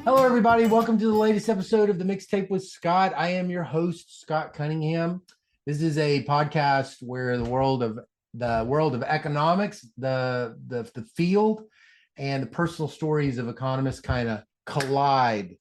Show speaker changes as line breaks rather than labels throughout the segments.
Hello, everybody. Welcome to the latest episode of the Mixtape with Scott. I am your host, Scott Cunningham. This is a podcast where the world of economics, the field, and the personal stories of economists kind of collide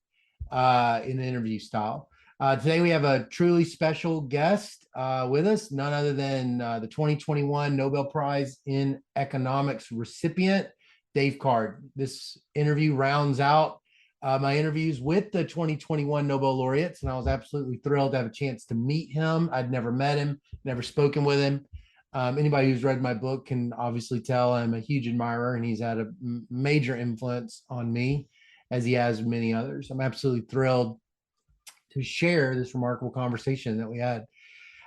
in an interview style. Today we have a truly special guest with us, none other than the 2021 Nobel Prize in Economics recipient, Dave Card. This interview rounds out my interviews with the 2021 Nobel laureates, and I was absolutely thrilled to have a chance to meet him. I'd never met him, never spoken with him. Anybody who's read my book can obviously tell I'm a huge admirer, and he's had a major influence on me, as he has many others. I'm absolutely thrilled to share this remarkable conversation that we had.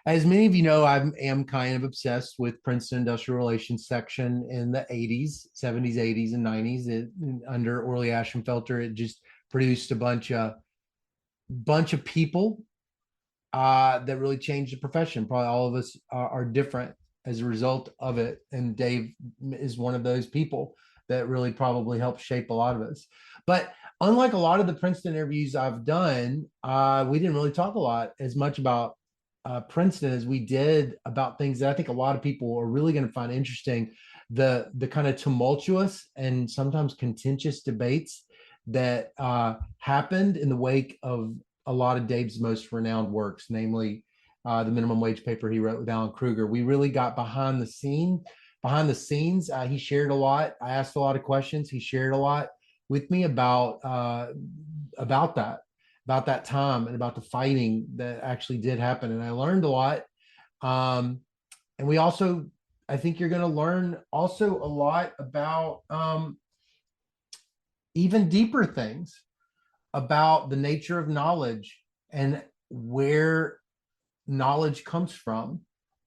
As many of you know, I am kind of obsessed with Princeton Industrial Relations section in the 80s, 70s, 80s, and 90s. Under Orley Ashenfelter, it just produced a bunch of people that really changed the profession. Probably all of us are different as a result of it. And Dave is one of those people that really probably helped shape a lot of us. But unlike a lot of the Princeton interviews I've done, we didn't really talk a lot as much about Princeton as we did about things that I think a lot of people are really going to find interesting. The kind of tumultuous and sometimes contentious debates that happened in the wake of a lot of Dave's most renowned works, namely the minimum wage paper he wrote with Alan Kruger. We really got behind the scenes. He shared a lot. I asked a lot of questions. He shared a lot with me about that time and about the fighting that actually did happen. And I learned a lot. And we also, I think you're going to learn also a lot about even deeper things about the nature of knowledge and where knowledge comes from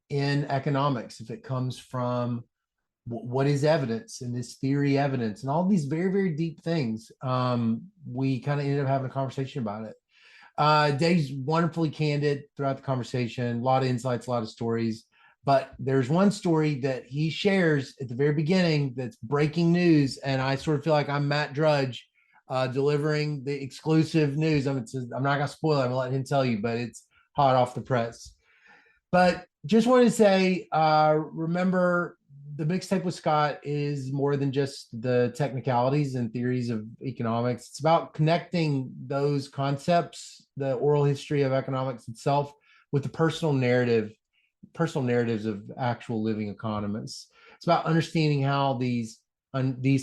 in economics. If it comes from what is evidence and this theory evidence and all these very, very deep things. We kind of ended up having a conversation about it. Dave's wonderfully candid throughout the conversation, a lot of insights, a lot of stories. But there's one story that he shares at the very beginning that's breaking news. And I sort of feel like I'm Matt Drudge delivering the exclusive news. I'm not going to spoil it. I'm going to let him tell you, but it's hot off the press. But just wanted to say, remember, the Mixtape with Scott is more than just the technicalities and theories of economics. It's about connecting those concepts, the oral history of economics itself, with the personal narratives of actual living economists. It's about understanding how these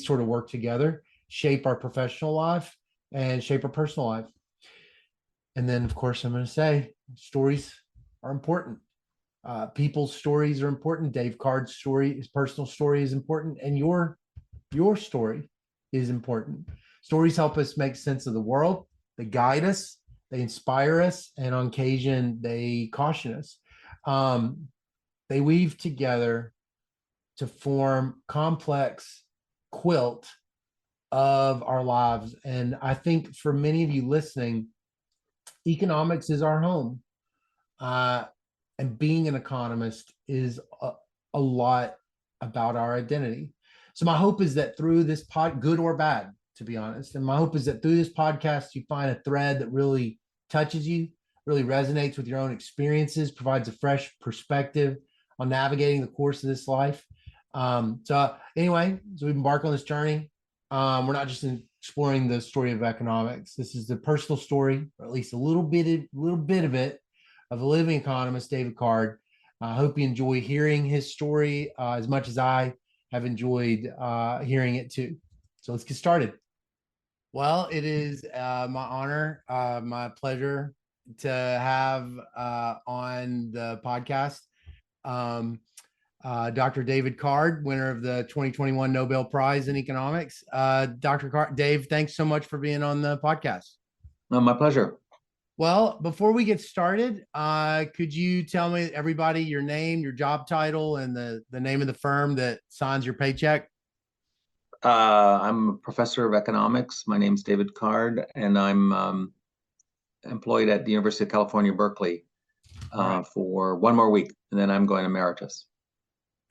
sort of work together, shape our professional life and shape our personal life. And then, of course, I'm going to say stories are important. People's stories are important. Dave Card's story, his personal story is important, and your story is important. Stories help us make sense of the world. They guide us, they inspire us, and on occasion they caution us. They weave together to form complex quilt of our lives. And I think for many of you listening, economics is our home. And being an economist is a lot about our identity. So my hope is that through this good or bad, to be honest, and my hope is that through this podcast, you find a thread that really touches you, really resonates with your own experiences, provides a fresh perspective on navigating the course of this life. Anyway, as we embark on this journey, we're not just exploring the story of economics. This is the personal story, or at least a little bit of it, of a living economist, David Card. I hope you enjoy hearing his story as much as I have enjoyed hearing it too. So let's get started. Well, it is my honor, my pleasure to have on the podcast Dr. David Card, winner of the 2021 Nobel Prize in Economics. Dr. Card, Dave, thanks so much for being on the podcast.
My pleasure.
Well, before we get started, could you tell me, everybody, your name, your job title, and the name of the firm that signs your paycheck?
I'm a professor of economics. My name's David Card, and I'm employed at the University of California, Berkeley for one more week, and then I'm going emeritus.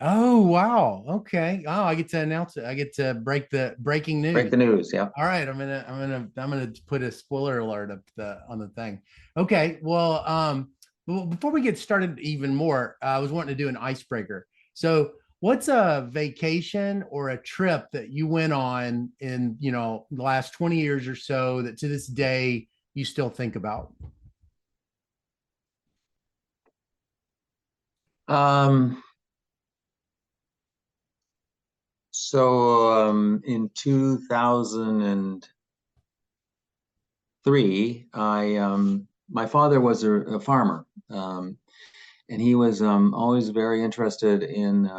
Oh, wow. Okay. Oh, I get to announce it. I get to break the breaking
Break
news.
the news. Yeah.
All right, I'm gonna put a spoiler alert up on the thing. Okay, well, before we get started even more, I was wanting to do an icebreaker. So, what's a vacation or a trip that you went on in, the last 20 years or so that to this day you still think about?
Um, in 2003, my father was a farmer, and he was always very interested in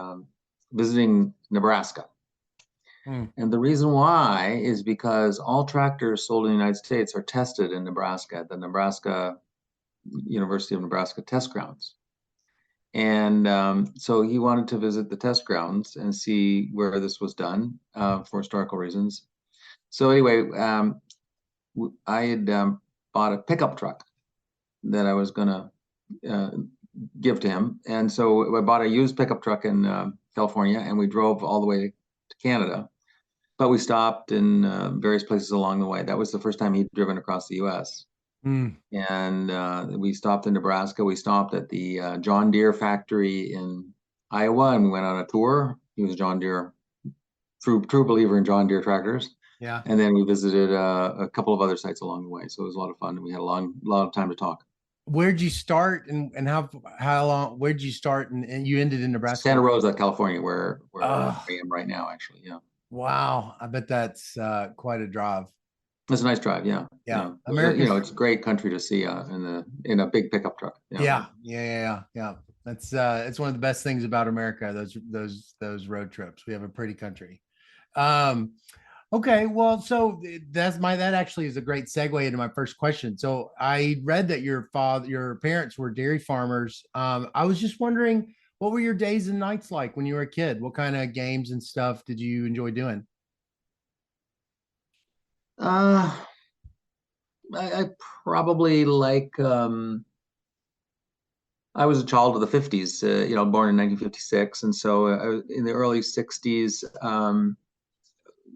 visiting Nebraska.
Hmm.
And the reason why is because all tractors sold in the United States are tested in Nebraska at the Nebraska University of Nebraska test grounds. And so he wanted to visit the test grounds and see where this was done for historical reasons. So anyway, I had bought a pickup truck that I was going to uh, give to him, and so I bought a used pickup truck in California, and we drove all the way to Canada. But we stopped in various places along the way. That was the first time he'd driven across the U.S.
Hmm.
And we stopped in Nebraska. We stopped at the John Deere factory in Iowa, and we went on a tour. He was a John Deere true believer in John Deere tractors.
Yeah.
And then we visited a couple of other sites along the way. So it was a lot of fun, and we had a lot of time to talk.
Where'd you start and how long? Where'd you start and you ended in Nebraska?
Santa Rosa, California, where
Oh,
I am right now, actually. Yeah,
wow. I bet that's quite a drive.
it's a nice drive. Yeah,
Yeah.
yeah.
America's
It's a great country to see in a big pickup truck. Yeah.
yeah. That's it's one of the best things about America, those road trips. We have a pretty country. Um, okay, well, so that actually is a great segue into my first question. So I read that your parents were dairy farmers. I was just wondering, what were your days and nights like when you were a kid? What kind of games and stuff did you enjoy doing?
Uh, I probably like I was a child of the 50s, born in 1956. And so in the early 60s,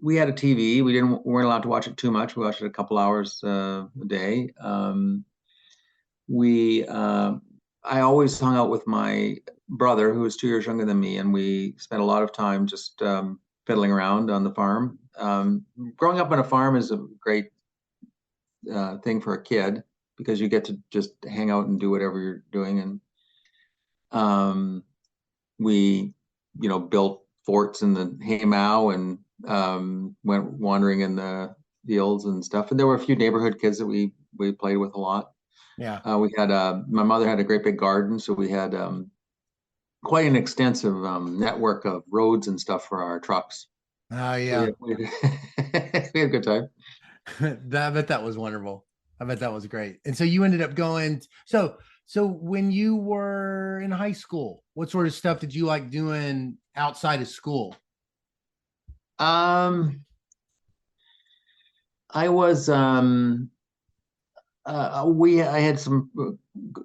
we had a TV. Weren't allowed to watch it too much. We watched it a couple hours a day. We I always hung out with my brother, who was 2 years younger than me, and we spent a lot of time just fiddling around on the farm. Growing up on a farm is a great thing for a kid because you get to just hang out and do whatever you're doing. And um, we, built forts in the haymow and went wandering in the fields and stuff. And there were a few neighborhood kids that we played with a lot.
Yeah.
We had my mother had a great big garden, so we had quite an extensive network of roads and stuff for our trucks.
Oh
So
yeah.
we had a good time.
I bet that was wonderful. I bet that was great. And so you ended up going. So when you were in high school, what sort of stuff did you like doing outside of school?
Um, I was I had some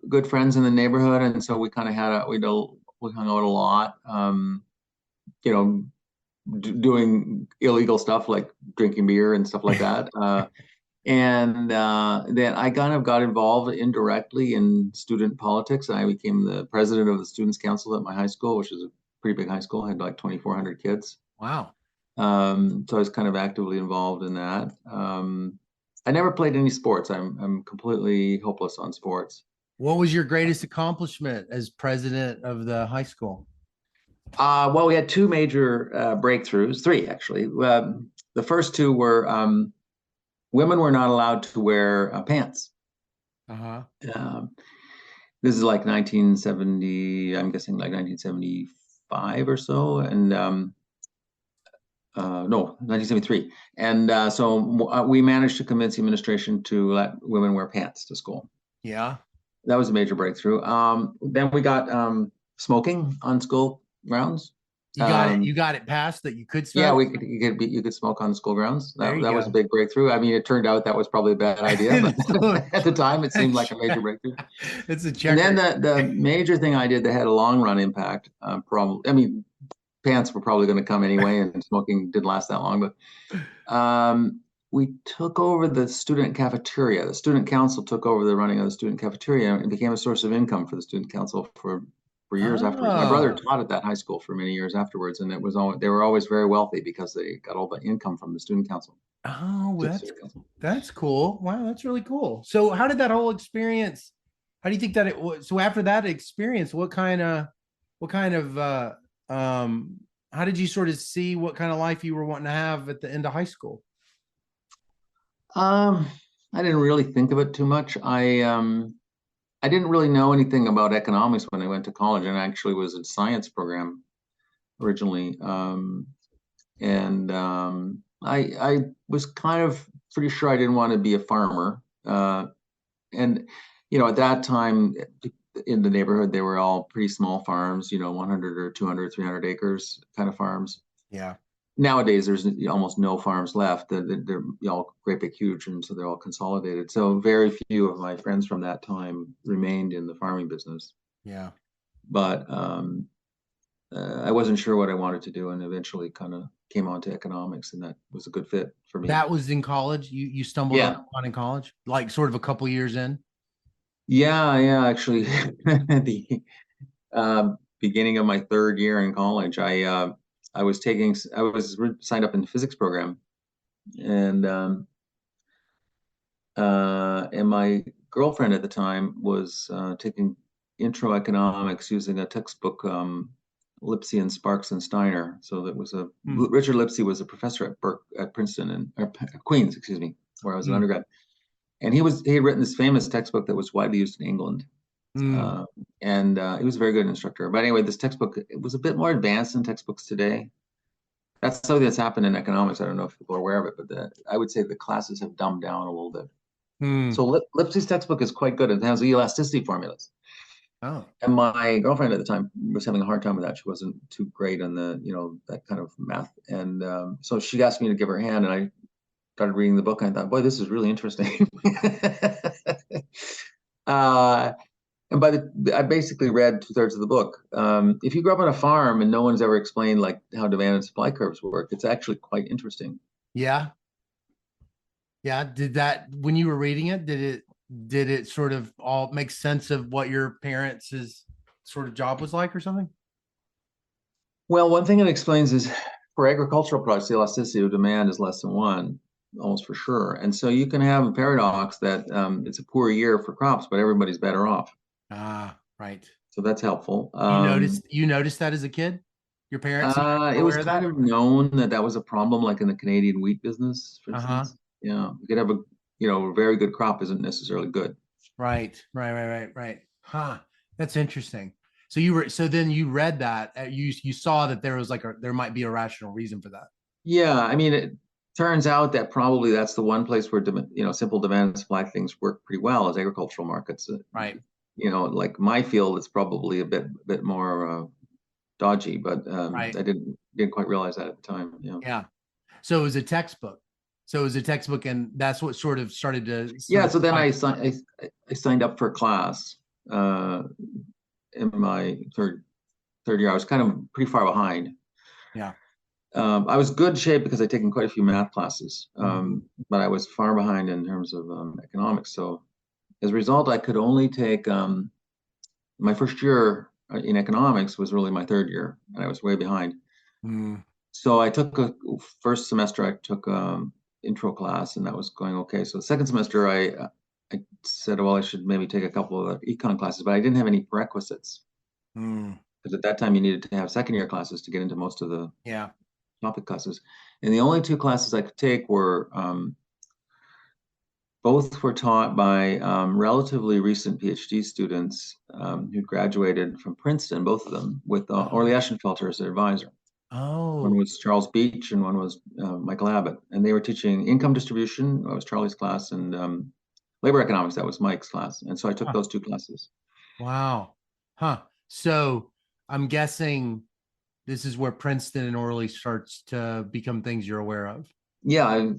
good friends in the neighborhood, and so we kind of had we hung out a lot. You know, doing illegal stuff like drinking beer and stuff like that. And then I kind of got involved indirectly in student politics. I became the president of the Students' Council at my high school, which is a pretty big high school. I had like 2,400 kids.
Wow.
So I was kind of actively involved in that. I never played any sports. I'm completely hopeless on sports.
What was your greatest accomplishment as president of the high school?
Well, we had two major breakthroughs, three actually. The first two were women were not allowed to wear pants.
Uh-huh.
Um, this is like 1970, I'm guessing like 1975 or so, and no, 1973. And so we managed to convince the administration to let women wear pants to school.
Yeah.
That was a major breakthrough. Then we got smoking on school grounds.
You got it. You
Um,
got it passed that you could
yeah,
smoke.
you could smoke on the school grounds.
There you
That was a
go.
big breakthrough. I mean, it turned out that was probably a bad idea, but at the time it seemed like a major breakthrough.
It's a
And then
checker.
the major thing I did that had a long run impact, probably, I mean, pants were probably going to come anyway, and smoking didn't last that long. But we took over the student cafeteria. The student council took over the running of the student cafeteria, and it became a source of income for the student council for years afterwards. My brother
Oh,
taught at that high school for many years afterwards, and it was always, they were always very wealthy because they got all the income from the student council.
oh,
Student
that's
student council.
that's cool. Wow, that's really cool. So, how did that whole experience? How do you think that it was? So, after that experience, what kind of, how did you sort of see what kind of life you were wanting to have at the end of high school?
Um, I didn't really think of it too much. I didn't really know anything about economics when I went to college, and I actually was in science program originally. I was kind of pretty sure I didn't want to be a farmer. And at that time in the neighborhood, they were all pretty small farms, 100 or 200, 300 acres kind of farms.
Yeah.
Nowadays, there's almost no farms left. They're all great big huge, and so they're all consolidated. So very few of my friends from that time remained in the farming business.
Yeah.
But I wasn't sure what I wanted to do, and eventually kind of came on to economics, and that was a good fit for me.
That was in college. You stumbled
Yeah,
on in college, like sort of a couple years in.
yeah. Actually, the beginning of my third year in college, I was signed up in the physics program, and my girlfriend at the time was taking intro economics using a textbook, Lipsey and Sparks and Steiner. So that was
Hmm.
Richard Lipsey was a professor at Princeton or Queens, excuse me, where I was an
Hmm.
undergrad, and he had written this famous textbook that was widely used in England.
Hmm.
Uh, and he was a very good instructor. But anyway, this textbook, it was a bit more advanced than textbooks today. That's something that's happened in economics. I don't know if people are aware of it, but I would say the classes have dumbed down a little bit.
Hmm.
So Lipsey's textbook is quite good. It has the elasticity formulas.
Oh.
And my girlfriend at the time was having a hard time with that. She wasn't too great on that kind of math. And so she asked me to give her a hand, and I started reading the book. And I thought, boy, this is really interesting. uh, and I basically read 2/3 of the book. If you grew up on a farm and no one's ever explained like how demand and supply curves work, it's actually quite interesting.
Yeah. Yeah. Did that when you were reading it, did it sort of all make sense of what your parents' sort of job was like or something?
Well, one thing it explains is for agricultural products, the elasticity of demand is less than one, almost for sure. And so you can have a paradox that it's a poor year for crops, but everybody's better off.
Ah, right.
So that's helpful.
You noticed that as a kid? Your parents, you guys
It
were
was
aware of
kind
that?
of known that that was a problem, like in the Canadian wheat business, for
Uh-huh.
instance. Yeah, you could have a very good crop isn't necessarily good.
Right. Right. Huh. That's interesting. So then you read that, you saw that there was there might be a rational reason for that.
Yeah, I mean, it turns out that probably that's the one place where simple demand and supply things work pretty well as agricultural markets.
Right.
Like my field, it's probably a bit more dodgy, but
Right.
I didn't quite realize that at the time. Yeah,
Yeah. So it was a textbook. So it was a textbook, and that's what sort of started to sort
yeah.
of
So then
spike.
I signed up for a class uh, in my third year. I was kind of pretty far behind.
Yeah.
I was good shape because I'd taken quite a few math classes,
Mhm.
but I was far behind in terms of economics. So as a result, I could only take my first year in economics was really my third year, and I was way behind.
Mm.
So I took a first semester. I took intro class, and that was going okay. So the second semester, I said, well, I should maybe take a couple of econ classes, but I didn't have any prerequisites
Mm.
because at that time you needed to have second year classes to get into most of the
Yeah.
topic classes. And the only two classes I could take were both were taught by relatively recent PhD students who graduated from Princeton, both of them, with Orley
Oh.
Eschenfelter as their advisor. One
Oh.
was Charles Beach and one was Michael Abbott. And they were teaching income distribution, that was Charlie's class, and labor economics, that was Mike's class. And so I took
Huh.
those two classes.
Wow. Huh. So I'm guessing this is where Princeton and Orly starts to become things you're aware of.
Yeah,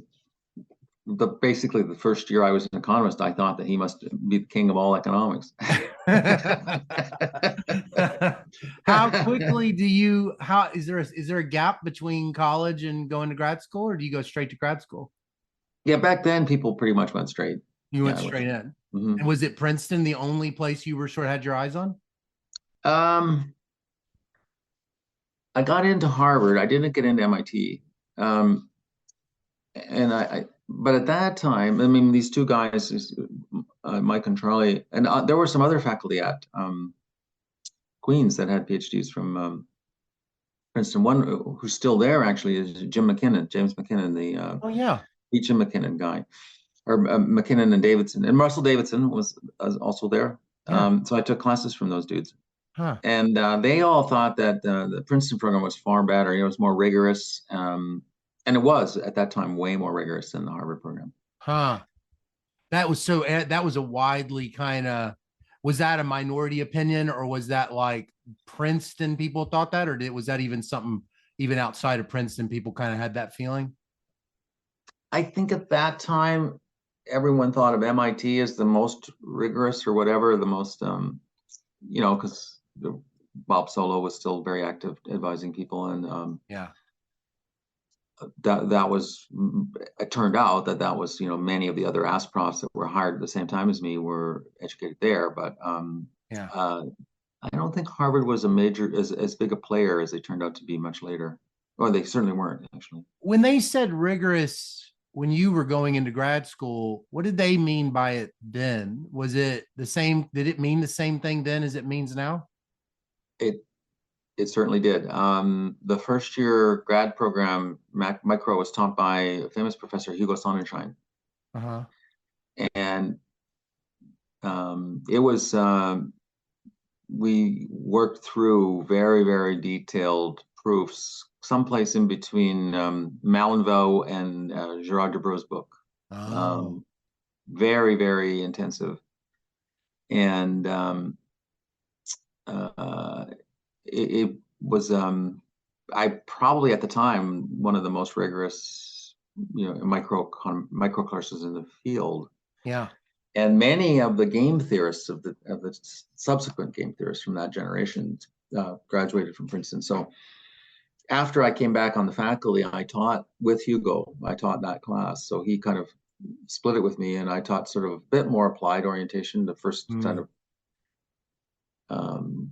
basically the first year I was an economist, I thought that he must be the king of all economics.
How quickly do you, how is there a gap between college and going to grad school, or do you go straight to grad school?
Yeah, back then people pretty much went straight.
You
Yeah,
went
I went
straight
straight.
in. And
Mhm.
was it Princeton the only place you were sort of had your eyes on?
Um, I got into Harvard. I didn't get into MIT. Um, and but at that time, I mean, these two guys, Mike and Charlie, and there were some other faculty at Queens that had PhDs from Princeton. One who's still there actually is James McKinnon, the
Oh yeah.
Beecham McKinnon guy, or McKinnon and Davidson, and Russell Davidson was also there.
Yeah.
So I took classes from those dudes,
Huh.
and they all thought that the Princeton program was far better. It was more rigorous, and it was at that time way more rigorous than the Harvard program.
Huh. That was so that was a widely kind of, was that a minority opinion, or was that like Princeton people thought that, or was that even something even outside of Princeton people kind of had that feeling?
I think at that time, everyone thought of MIT as the most rigorous or whatever, the most, because Bob Solo was still very active advising people, and
Yeah.
that was it turned out that was many of the other ask profs that were hired at the same time as me were educated there, but
Yeah.
uh, I don't think Harvard was a major as big a player as they turned out to be much later, or they certainly weren't actually.
When they said rigorous when you were going into grad school, what did they mean by it then? Was it the same? Did it mean the same thing then as it means now?
It It certainly did. The first year grad program, micro, was taught by a famous professor, Hugo Sonnenschein.
Uh-huh.
And it was, we worked through very, very detailed proofs, someplace in between Malenvaux and Gerard Debreu's book.
Oh,
Um, Very, very intensive. And uh, it was I probably at the time one of the most rigorous micro courses in the field,
yeah.
and many of the game theorists of the subsequent game theorists from that generation graduated from Princeton. So after I came back on the faculty, I taught with Hugo. I taught that class, so he kind of split it with me, and I taught sort of a bit more applied orientation, the first kind
Mm,
of um,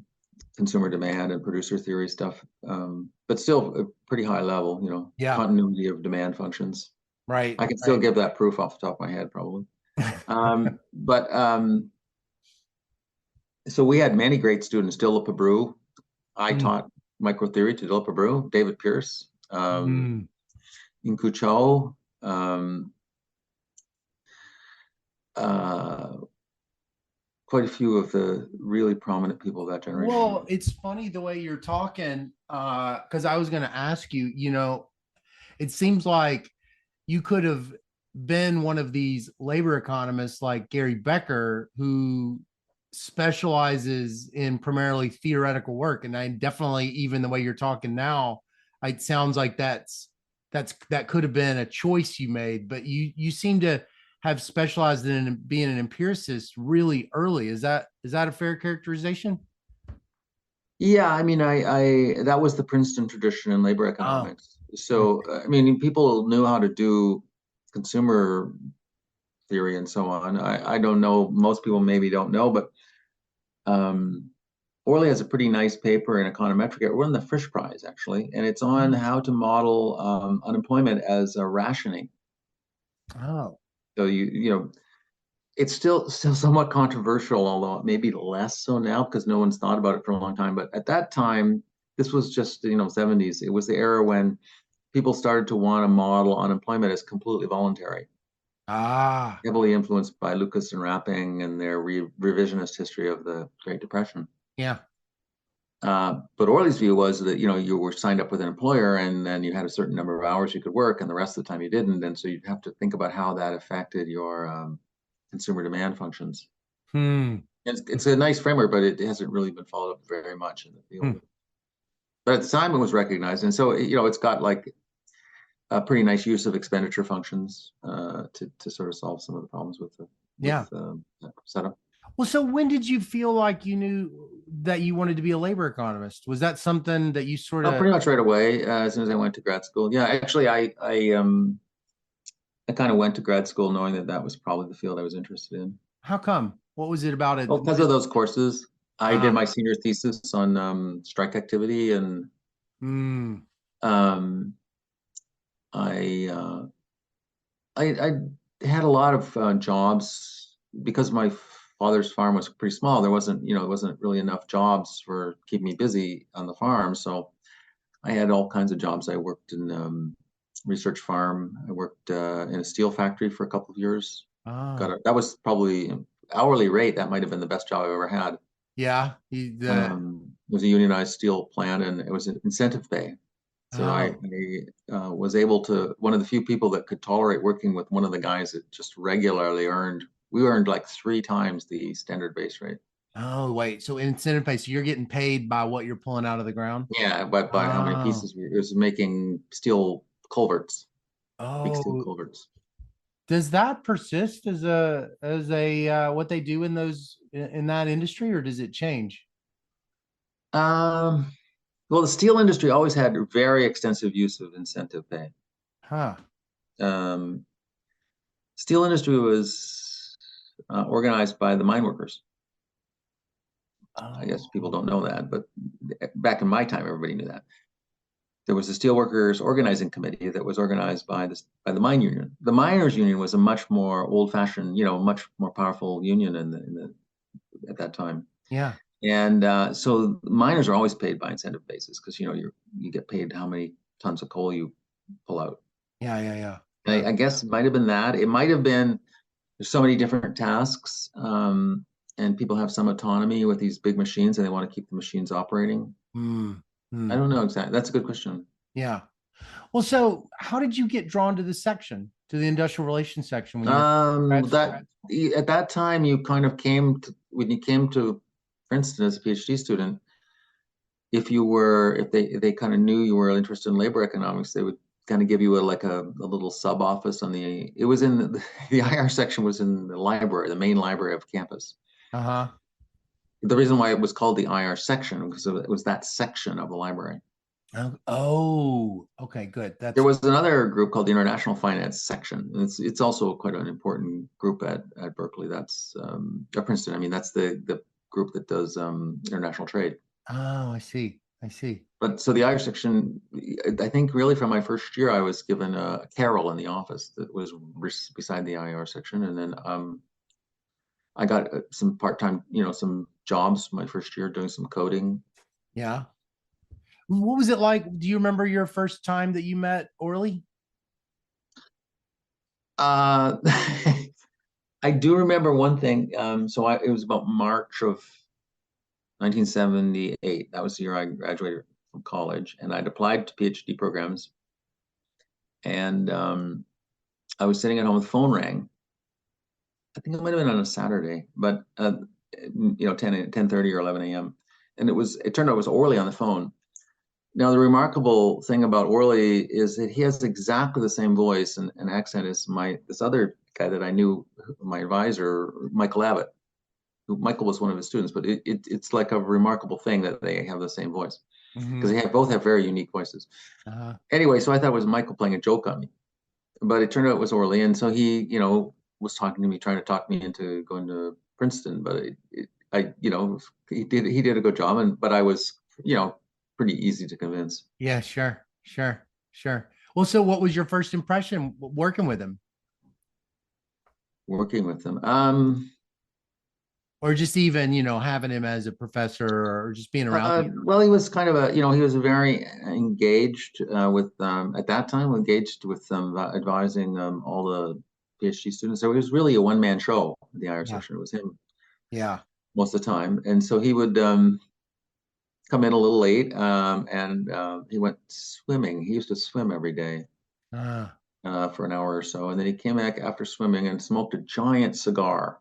consumer demand and producer theory stuff, but still a pretty high level,
yeah.
continuity of demand functions.
Right.
I can still
Right.
give that proof off the top of my head, probably. But so we had many great students. Dilip Abreu, I
Mm,
taught microtheory to Dilip Abreu, David Pierce,
mm.
Inku Cho, um, uh, quite a few of the really prominent people of that generation.
Well, it's funny the way you're talking, because I was going to ask you, it seems like you could have been one of these labor economists like Gary Becker, who specializes in primarily theoretical work. And I definitely, even the way you're talking now, it sounds like that could have been a choice you made, but you seem to have specialized in being an empiricist really early. Is that a fair characterization?
Yeah, I mean, I that was the Princeton tradition in labor
Oh,
economics. So, I mean, people knew how to do consumer theory and so on. I don't know, most people maybe don't know, but um, Orley has a pretty nice paper in econometric. It won the Frisch Prize actually, and it's on
oh,
how to model unemployment as a rationing.
oh,
So it's still somewhat controversial, although maybe less so now because no one's thought about it for a long time. But at that time, this was just 70s. It was the era when people started to want to model unemployment as completely voluntary,
ah,
heavily influenced by Lucas and Rapping and their revisionist history of the Great Depression.
yeah,
But Orley's view was that you were signed up with an employer, and then you had a certain number of hours you could work, and the rest of the time you didn't, and so you'd have to think about how that affected your consumer demand functions.
hmm,
It's a nice framework, but it hasn't really been followed up very much in the
hmm.
field. But at the time, it was recognized, and so it's got like a pretty nice use of expenditure functions to sort of solve some of the problems with
Yeah.
that setup.
Well, so when did you feel like you knew that you wanted to be a labor economist? Was that something that you sort of,
Pretty much right away, as soon as I went to grad school. Yeah, actually, I kind of went to grad school knowing that that was probably the field I was interested in.
how come? What was it about it?
Well, because of those courses, I did
Uh,
my senior thesis on strike activity, and
mm,
um, I, I had a lot of jobs because my father's farm was pretty small. There wasn't really enough jobs for keep me busy on the farm. So I had all kinds of jobs. I worked in research farm. I worked in a steel factory for a couple of years.
oh,
That was probably hourly rate. That might have been the best job I ever had.
yeah.
It was a unionized steel plant, and it was an incentive pay. So
Oh,
I was able to, one of the few people that could tolerate working with one of the guys that just regularly earned, we earned like 3 times the standard base rate.
oh, wait. So incentive pay. So you're getting paid by what you're pulling out of the ground?
Yeah, but by how many
Oh,
pieces it was making steel culverts, big steel
oh,
culverts.
does that persist as a what they do in those in that industry, or does it change?
Um, well, the steel industry always had very extensive use of incentive pay.
Huh.
Um, Steel industry was organized by the mine workers. I guess people
Oh,
don't know that, but back in my time, everybody knew that. There was a steelworkers organizing committee that was organized by the mine union. The miners union was a much more old-fashioned, much more powerful union at that time.
yeah.
And so miners are always paid by incentive basis because you get paid how many tons of coal you pull out.
Yeah, yeah, yeah,
And
yeah.
I guess it might have been that. It might have been there's so many different tasks, and people have some autonomy with these big machines, and they want to keep the machines operating.
Hmm.
I
Hmm.
don't know exactly. That's a good question.
Yeah. Well, so how did you get drawn to this section, to the industrial relations section when you were
That at that time you kind of came to when you came to Princeton as a PhD student, if they kind of knew you were interested in labor economics, they would kind of give you a little sub office on the it was in the IR section was in the library, the main library of campus.
Uh-huh.
The reason why it was called the IR section because it was that section of the library.
Oh, okay, good.
There
That's
was another group called the International Finance section. And it's also quite an important group at Berkeley. That's at Princeton. I mean, that's the group that does international trade.
oh, I see. I see.
But so the Irish section, I think really from my first year, I was given a carrel in the office that was beside the IR section, and then I got some part-time, some jobs my first year doing some coding.
Yeah. What was it like? Do you remember your first time that you met Orly?
Uh, I do remember one thing. It was about March of 1978. That was the year I graduated from college, and I'd applied to PhD programs. And I was sitting at home, the phone rang. I think it might have been on a Saturday, but 10:30 or 11 a.m. And it turned out it was Orly on the phone. Now, the remarkable thing about Orly is that he has exactly the same voice and accent as this other guy that I knew, my advisor, Michael Abbott. Michael was one of his students, but it's like a remarkable thing that they have the same voice because
Mm-hmm.
both have very unique voices.
Uh-huh.
Anyway, so I thought it was Michael playing a joke on me, but it turned out it was Orly, and so he, was talking to me, trying to talk me into going to Princeton, but he did a good job, but I was, pretty easy to convince
Yeah, sure, sure, sure. Well, so what was your first impression working with him,
working with them.
or just even, having him as a professor or just being around you?
Well, he was kind of he was very engaged at that time, engaged with advising all the PhD students. So it was really a one-man show, the IR
Yeah,
section. It was him
yeah.
most of the time. And so he would come in a little late and he went swimming. He used to swim every day
Uh.
for an hour or so. And then he came back after swimming and smoked a giant cigar,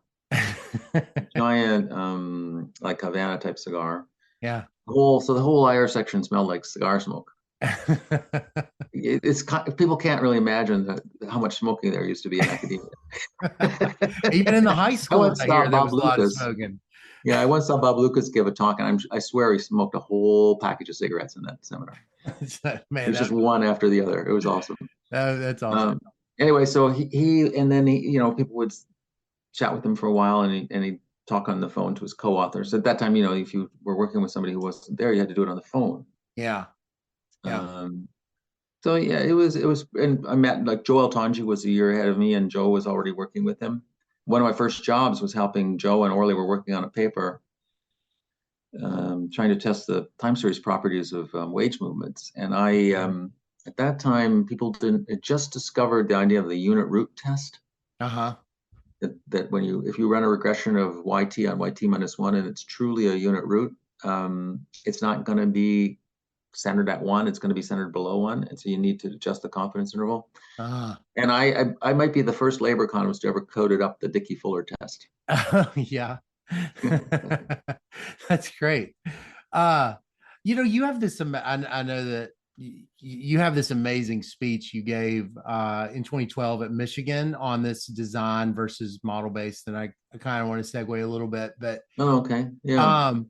giant like Havana type cigar.
Yeah.
So the whole IR section smelled like cigar smoke. It's people can't really imagine how much smoking there used to be in academia.
Even in the high
I
schools,
once
I
saw
hear there
Bob
was a lot of
Lucas.
smoking.
Yeah, I once saw Bob Lucas give a talk, and I swear he smoked a whole package of cigarettes in that seminar. It
Man,
was just one after the other. It was awesome.
that's awesome.
Um, anyway, so he and then people would chat with him for a while, and he'd talk on the phone to his co-authors. At that time, if you were working with somebody who wasn't there, you had to do it on the phone.
Yeah, yeah.
Um, so yeah, and I met like Joe Altonji was a year ahead of me, and Joe was already working with him. One of my first jobs was helping Joe and Orly were working on a paper trying to test the time series properties of wage movements. And at that time, people didn't had just discovered the idea of the unit root test.
Uh-huh.
That if you run a regression of yt on yt minus one and it's truly a unit root, it's not going to be centered at one, it's going to be centered below one. And so you need to adjust the confidence interval.
Ah.
And I might be the first labor economist to ever coded up the Dickey-Fuller test.
Yeah. That's great. Uh, you have this, I know that you have this amazing speech you gave in 2012 at Michigan on this design versus model based. And I kind of want to segue a little bit, but
Oh, okay. Yeah.
um,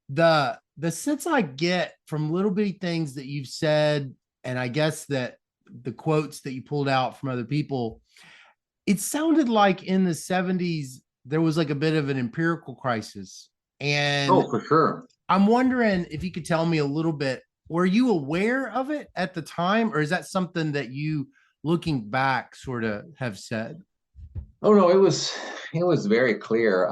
the sense I get from little bitty things that you've said, and I guess that the quotes that you pulled out from other people, it sounded like in the 70s there was like a bit of an empirical crisis. And
Oh, for sure.
I'm wondering if you could tell me a little bit, were you aware of it at the time, or is that something that you, looking back, sort of have said?
Oh no, it was very clear.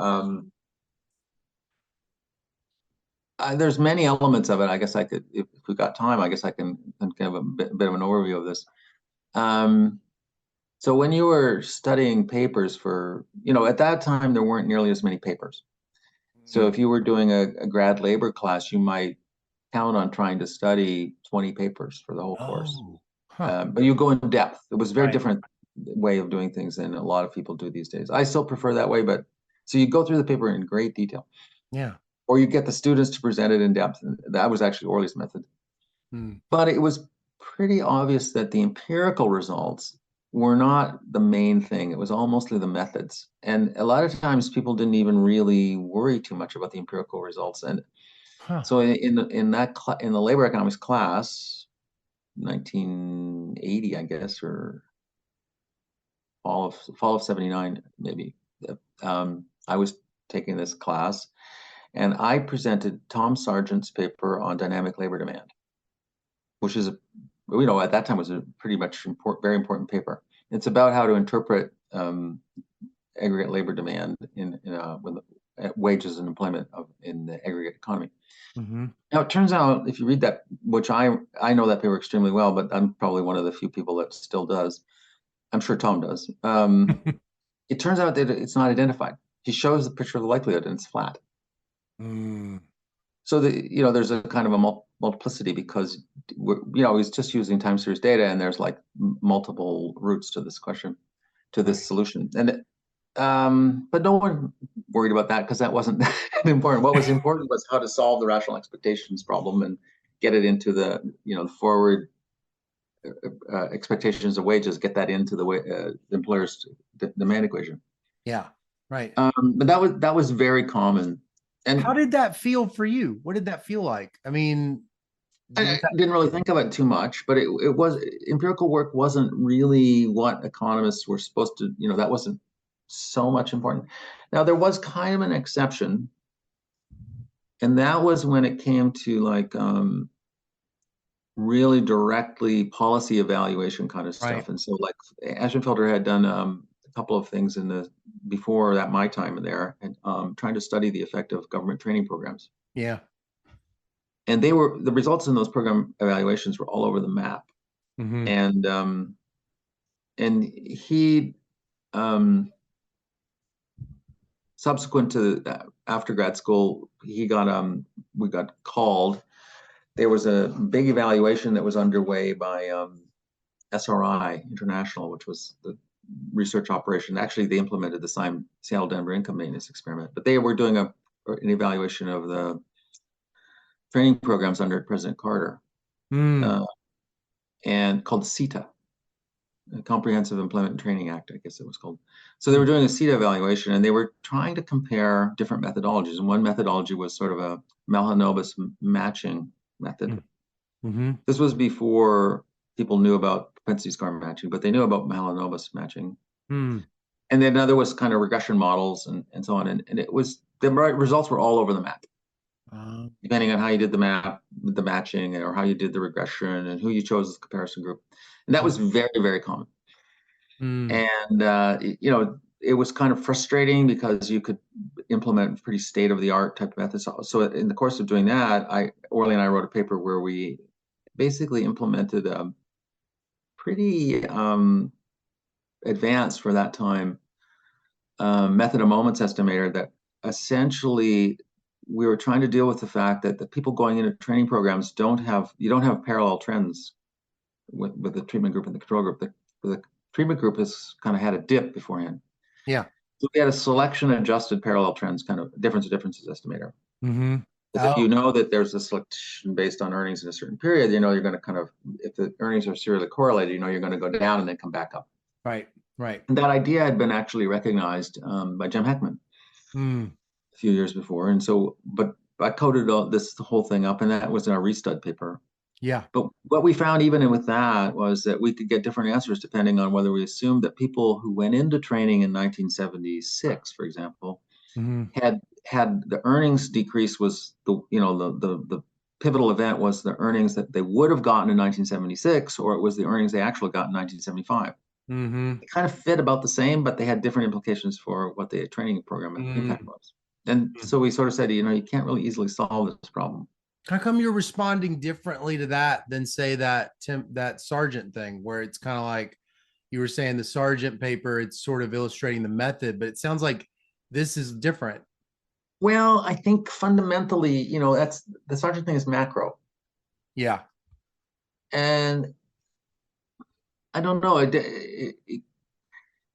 There's many elements of it. I guess I could, if we got time, I guess I can give a bit of an overview of this. Um, so when you were studying papers at that time, there weren't nearly as many papers. So if you were doing a grad labor class, you might count on trying to study 20 papers for the whole course.
Oh, huh.
But you go in depth. It was a very
Right.
different way of doing things than a lot of people do these days. I still prefer that way, but so you go through the paper in great detail,
Yeah.
or you get the students to present it in depth. And that was actually Orly's method.
Hmm.
But it was pretty obvious that the empirical results were not the main thing. It was all mostly the methods. And a lot of times people didn't even really worry too much about the empirical results. And
Huh.
so in the labor economics class, 1980, I guess, or fall of 79, maybe. I was taking this class, and I presented Tom Sargent's paper on dynamic labor demand, which is at that time was a pretty much very important paper. It's about how to interpret aggregate labor demand when wages and employment in the aggregate economy.
Mm-hmm.
Now it turns out, if you read that, which I know that paper extremely well, but I'm probably one of the few people that still does. I'm sure Tom does. It turns out that it's not identified. He shows the picture of the likelihood and it's flat.
Mm.
So there's a kind of a multiplicity because he's just using time series data and there's like multiple routes to this question, to this
Right.
solution. And but no one worried about that because that wasn't important. What was important was how to solve the rational expectations problem and get it into the forward expectations of wages, get that into the employer's demand equation.
Yeah. Right.
But that was very common,
How
and
did that feel for you? What did that feel like? I mean,
I didn't really think of it too much. But it was empirical work wasn't really what economists were supposed to. That wasn't so much important. Now there was kind of an exception, and that was when it came to like really directly policy evaluation kind of
right.
stuff. And so like Ashenfelter had done a couple of things before that my time there, and trying to study the effect of government training programs.
Yeah.
And the results in those program evaluations were all over the map.
Mm-hmm.
And he subsequent to after grad school, we got called. There was a big evaluation that was underway by SRI International, which was the research operation. Actually, they implemented the Seattle-Denver income maintenance experiment, but they were doing an evaluation of the training programs under President Carter.
Mm.
and called CETA, Comprehensive Employment and Training Act, I guess it was called. So they were doing a CETA evaluation, and they were trying to compare different methodologies. And one methodology was sort of a Mahalanobis matching method.
Mm-hmm.
This was before people knew about propensity score matching, but they knew about Mahalanobis matching.
Mm.
And then another was kind of regression models and so on. And it was, the results were all over the map, depending on how you did the map, the matching, or how you did the regression, and who you chose as the comparison group. And that was very, very common.
Mm.
And it was kind of frustrating because you could implement pretty state-of-the-art type of methods. So in the course of doing that, Orly and I wrote a paper where we basically implemented a pretty advanced for that time method of moments estimator that essentially we were trying to deal with the fact that the people going into training programs you don't have parallel trends with the treatment group and the control group. The treatment group has kind of had a dip beforehand.
Yeah.
So we had a selection adjusted parallel trends kind of differences estimator.
Mm-hmm.
Because if you know that there's a selection based on earnings in a certain period, you're going to kind of, if the earnings are serially correlated, you're going to go down and then come back up.
Right. Right.
And that idea had been actually recognized by Jim Heckman a few years before. And so, but I coded the whole thing up, and that was in our restud paper.
Yeah.
But what we found even with that was that we could get different answers depending on whether we assumed that people who went into training in 1976, for example, had the earnings decrease was the pivotal event was the earnings that they would have gotten in 1976, or it was the earnings they actually got in 1975. They kind of fit about the same, but they had different implications for what the training program impact was. And so we sort of said, you can't really easily solve this problem.
How come you're responding differently to that than say that that Sargent thing, where it's kind of like you were saying the Sargent paper, it's sort of illustrating the method, but it sounds like this is different.
Well, I think fundamentally, that's the Sargent thing is macro.
Yeah.
And I don't know.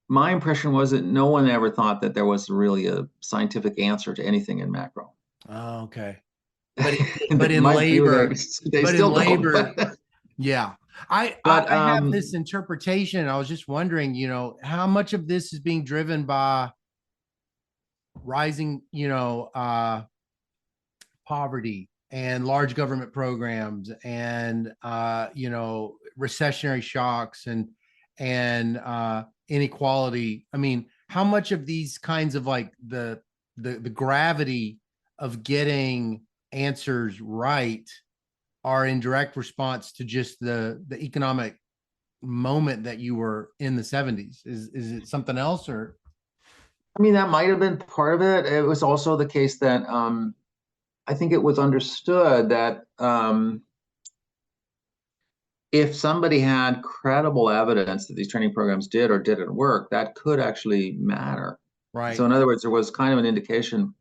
My impression was that no one ever thought that there was really a scientific answer to anything in macro.
Oh, okay. But in labor,
they still don't.
Yeah. I have this interpretation. I was just wondering, how much of this is being driven by rising, poverty and large government programs and recessionary shocks and inequality. I mean, how much of these kinds of like the gravity of getting answers right are in direct response to just the economic moment that you were in the 70s? Is it something else? Or
I mean, that might have been part of it. It was also the case that I think it was understood that if somebody had credible evidence that these training programs did or didn't work, that could actually matter.
right.
So in other words, there was kind of an indication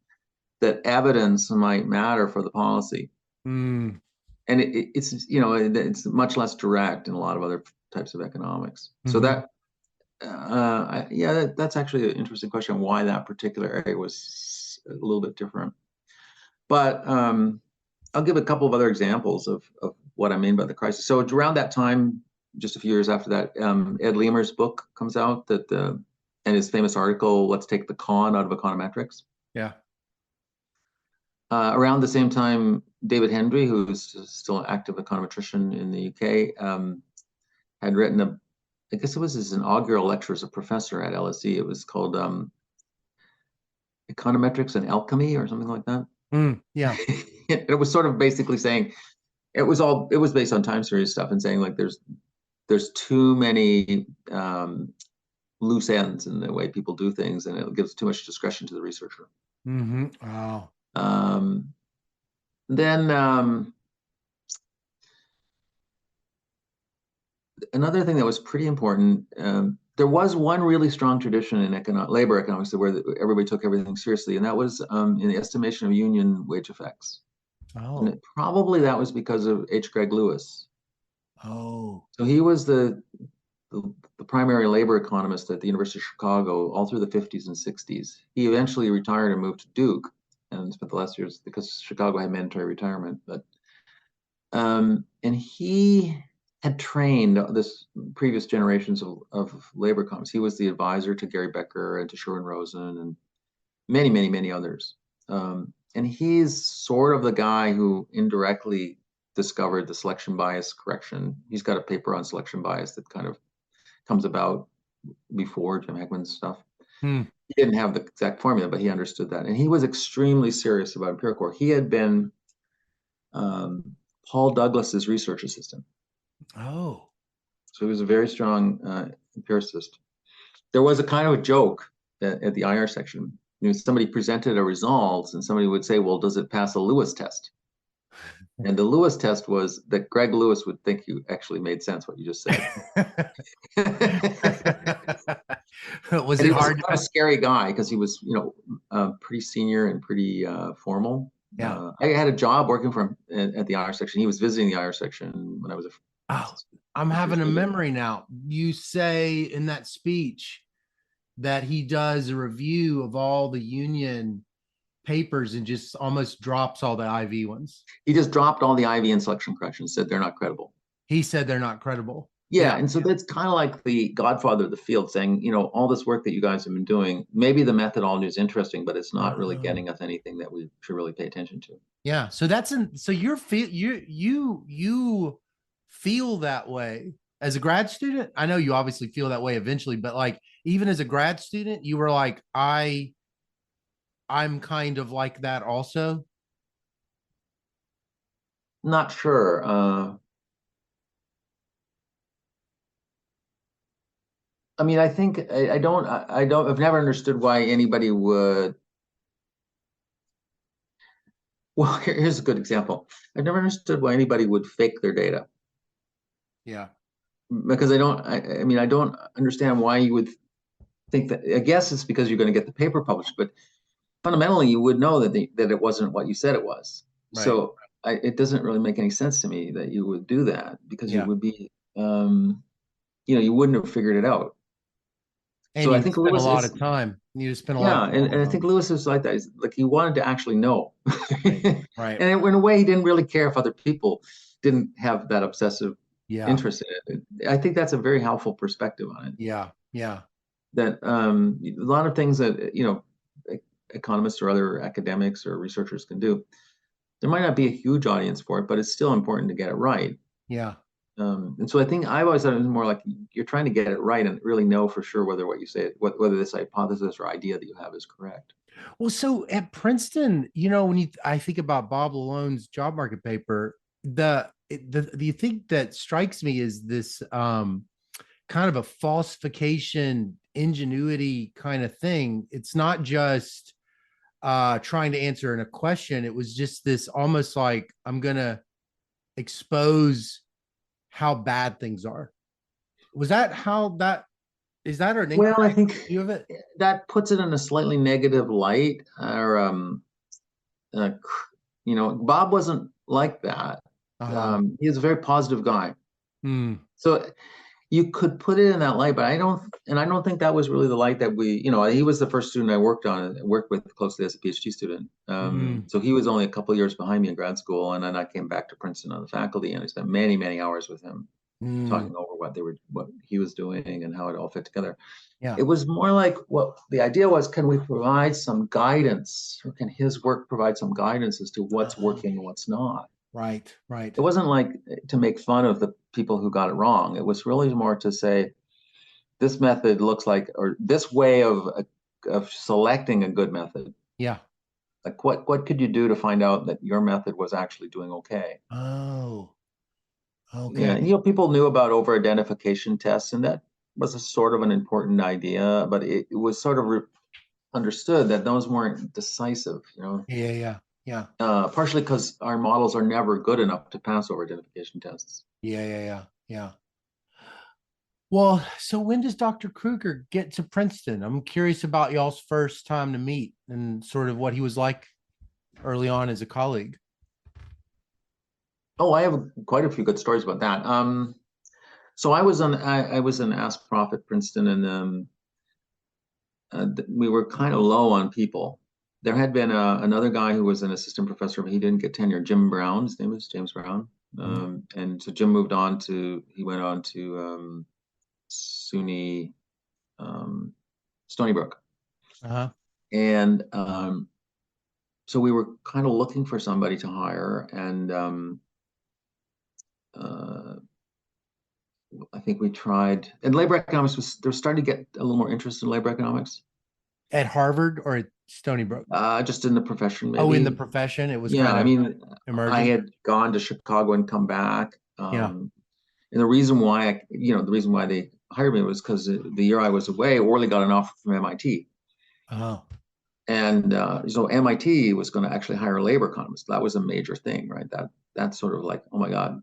that evidence might matter for the policy. And it's much less direct in a lot of other types of economics. So that that's actually an interesting question, why that particular area was a little bit different. But I'll give a couple of other examples of what I mean by the crisis. So around that time, just a few years after that, Ed Leamer's book comes out and his famous article, "Let's Take the Con Out of Econometrics."
Yeah.
Around the same time, David Hendry, who's still an active econometrician in the UK, had written I guess it was his inaugural lecture as a professor at LSE. It was called Econometrics and Alchemy or something like that.
Yeah.
It was sort of basically saying it was based on time series stuff and saying like there's too many loose ends in the way people do things, and it gives too much discretion to the researcher.
Wow.
Then another thing that was pretty important, there was one really strong tradition in labor economics where everybody took everything seriously, and that was in the estimation of union wage effects.
Oh.
And probably that was because of H. Greg Lewis.
Oh.
So he was the primary labor economist at the University of Chicago all through the 50s and 60s. He eventually retired and moved to Duke and spent the last years because Chicago had mandatory retirement. But and he had trained this previous generations of labor economists. He was the advisor to Gary Becker and to Sherwin Rosen and many, many, many others. And he's sort of the guy who indirectly discovered the selection bias correction. He's got a paper on selection bias that kind of comes about before Jim Heckman's stuff.
Hmm.
He didn't have the exact formula, but he understood that. And he was extremely serious about empirical work. He had been Paul Douglas's research assistant.
Oh.
So he was a very strong empiricist. There was a kind of a joke at the IR section. You know, somebody presented a result and somebody would say, well, does it pass a Lewis test? And the Lewis test was that Greg Lewis would think you actually made sense what you just said.
Was
And
it
he was
hard?
kind of a scary guy because he was, pretty senior and pretty formal.
Yeah.
I had a job working for him at the IR section. He was visiting the IR section when I was
Oh, I'm having a memory now. You say in that speech that he does a review of all the union papers and just almost drops all the IV ones.
He just dropped all the IV and selection corrections, said they're not credible.
He said they're not credible.
Yeah, and so that's kind of like the godfather of the field saying, all this work that you guys have been doing, maybe the methodology is interesting, but it's not really getting us anything that we should really pay attention to.
Yeah. So you feel that way as a grad student. I know you obviously feel that way eventually, but like even as a grad student, you were like, I'm kind of like that also.
Not sure. I mean, I think I've never understood why anybody would. Well, here's a good example. I've never understood why anybody would fake their data.
Yeah.
Because I don't understand why you would think that. I guess it's because you're going to get the paper published, but fundamentally you would know that it wasn't what you said it was.
Right.
So it doesn't really make any sense to me that you would do that because you would be, you wouldn't have figured it out.
And
So I
you
think
spent a
Lewis
lot
is,
of time. You spent a lot
yeah,
of time
and I think Lewis is like that. He's like he wanted to actually know,
right. Right.
and in a way, he didn't really care if other people didn't have that obsessive
Yeah.
interest in it. I think that's a very helpful perspective on it.
Yeah. Yeah.
That a lot of things that economists or other academics or researchers can do. There might not be a huge audience for it, but it's still important to get it right.
Yeah.
And so I think I've always thought it was more like you're trying to get it right and really know for sure whether what you say, whether this hypothesis or idea that you have is correct.
Well, so at Princeton, when I think about Bob Lalone's job market paper, the thing that strikes me is this kind of a falsification ingenuity kind of thing. It's not just trying to answer in a question. It was just this almost like I'm gonna expose how bad things are. Was that how that is that an
Well, I
incorrect
think
view of it?
that puts it in a slightly negative light. Or, Bob wasn't like that.
Uh-huh.
He's a very positive guy.
Hmm.
So you could put it in that light, but I don't think that was really the light that he was the first student I worked with closely as a PhD student.
Hmm.
So he was only a couple of years behind me in grad school, and then I came back to Princeton on the faculty, and I spent many, many hours with him
Hmm.
talking over what he was doing and how it all fit together.
Yeah.
It was more like what the idea was, can we provide some guidance, or can his work provide some guidance as to what's working and what's not?
Right. Right.
It wasn't like to make fun of the people who got it wrong. It was really more to say, this method looks like, or this way of selecting a good method.
Yeah.
Like what could you do to find out that your method was actually doing okay?
Oh,
Yeah,
okay.
people knew about over identification tests, and that was a sort of an important idea, but it was sort of understood that those weren't decisive,
Yeah. Yeah. Yeah.
partially because our models are never good enough to pass over identification tests.
Yeah. Yeah. Yeah. Yeah. Well, so when does Dr. Kruger get to Princeton? I'm curious about y'all's first time to meet and sort of what he was like early on as a colleague.
Oh, I have quite a few good stories about that. So I was an Ask Prof at Princeton, and we were kind of low on people. There had been another guy who was an assistant professor, but he didn't get tenure. Jim Brown, his name was James Brown.
Mhm.
And so Jim moved on to, he went on to SUNY Stony Brook.
Uh-huh.
And so we were kind of looking for somebody to hire. And uh, I think we tried, and labor economics was, they were starting to get a little more interest in labor economics,
At Harvard or at Stony Brook?
just in the profession,
Oh, in the
maybe.
profession, it was
Yeah,
kind
I
of
mean, I
emerging.
had gone to Chicago and come back.
Yeah.
And the reason why the reason why they hired me was because the year I was away, Orly got an offer from MIT.
Oh.
And so MIT was going to actually hire a labor economist. That was a major thing, right? That's sort of like, oh my God.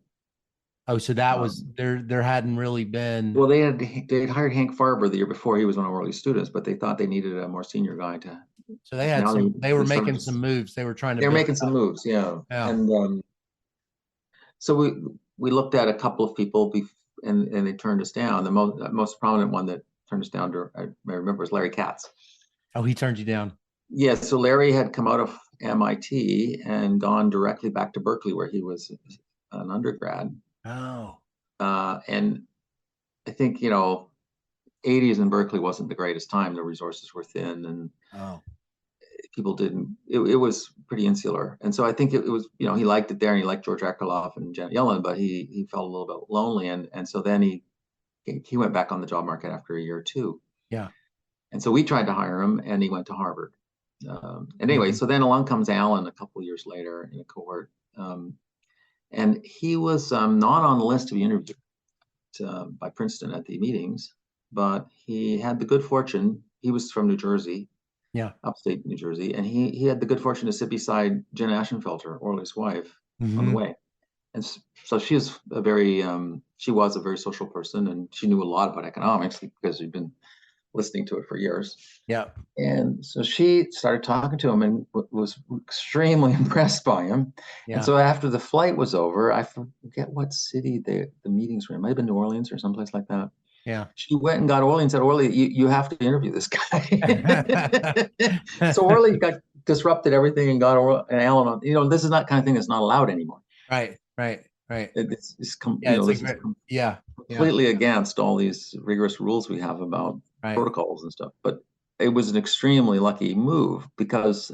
Oh, so that was
Um,
there hadn't really been.
well, they had hired Hank Farber the year before. He was one of Orly's students, but they thought they needed a more senior guy to.
So they had
Now
they were
they started
making
to,
some moves. They were trying to
they're
build
making
it
some
up.
moves, yeah.
Yeah.
And so we looked at a couple of people, and they turned us down. The most prominent one that turned us down, I remember, was Larry Katz.
Oh, he turned you down.
Yeah, so Larry had come out of MIT and gone directly back to Berkeley, where he was an undergrad.
Oh.
And I think, 80s in Berkeley wasn't the greatest time. The resources were thin, and
Oh.
people didn't, it was pretty insular. And so I think it was, he liked it there, and he liked George Akerlof and Janet Yellen, but he felt a little bit lonely. And so then he went back on the job market after a year or two.
Yeah.
And so we tried to hire him, and he went to Harvard. And anyway,
Mhm.
so then along comes Alan a couple of years later in a cohort. And he was not on the list to be interviewed by Princeton at the meetings, but he had the good fortune. He was from New Jersey,
Yeah.
upstate New Jersey, and he had the good fortune to sit beside Jen Ashenfelter, Orly's wife, on the
Hmm.
way. And so she was a very social person, and she knew a lot about economics because she'd been listening to it for years.
Yeah.
And so she started talking to him and was extremely impressed by him. And
Yeah.
so after the flight was over, I forget what city the meetings were in. It might have been New Orleans or someplace like that.
Yeah.
She went and got Orly and said, Orly, you have to interview this guy. So Orly got disrupted everything and got and Alan on. This is not kind of thing that's not allowed anymore.
Right. Right. Right. Yeah. It's like
This is
yeah. Yeah.
completely against all these rigorous rules we have about
Right.
protocols and stuff. But it was an extremely lucky move because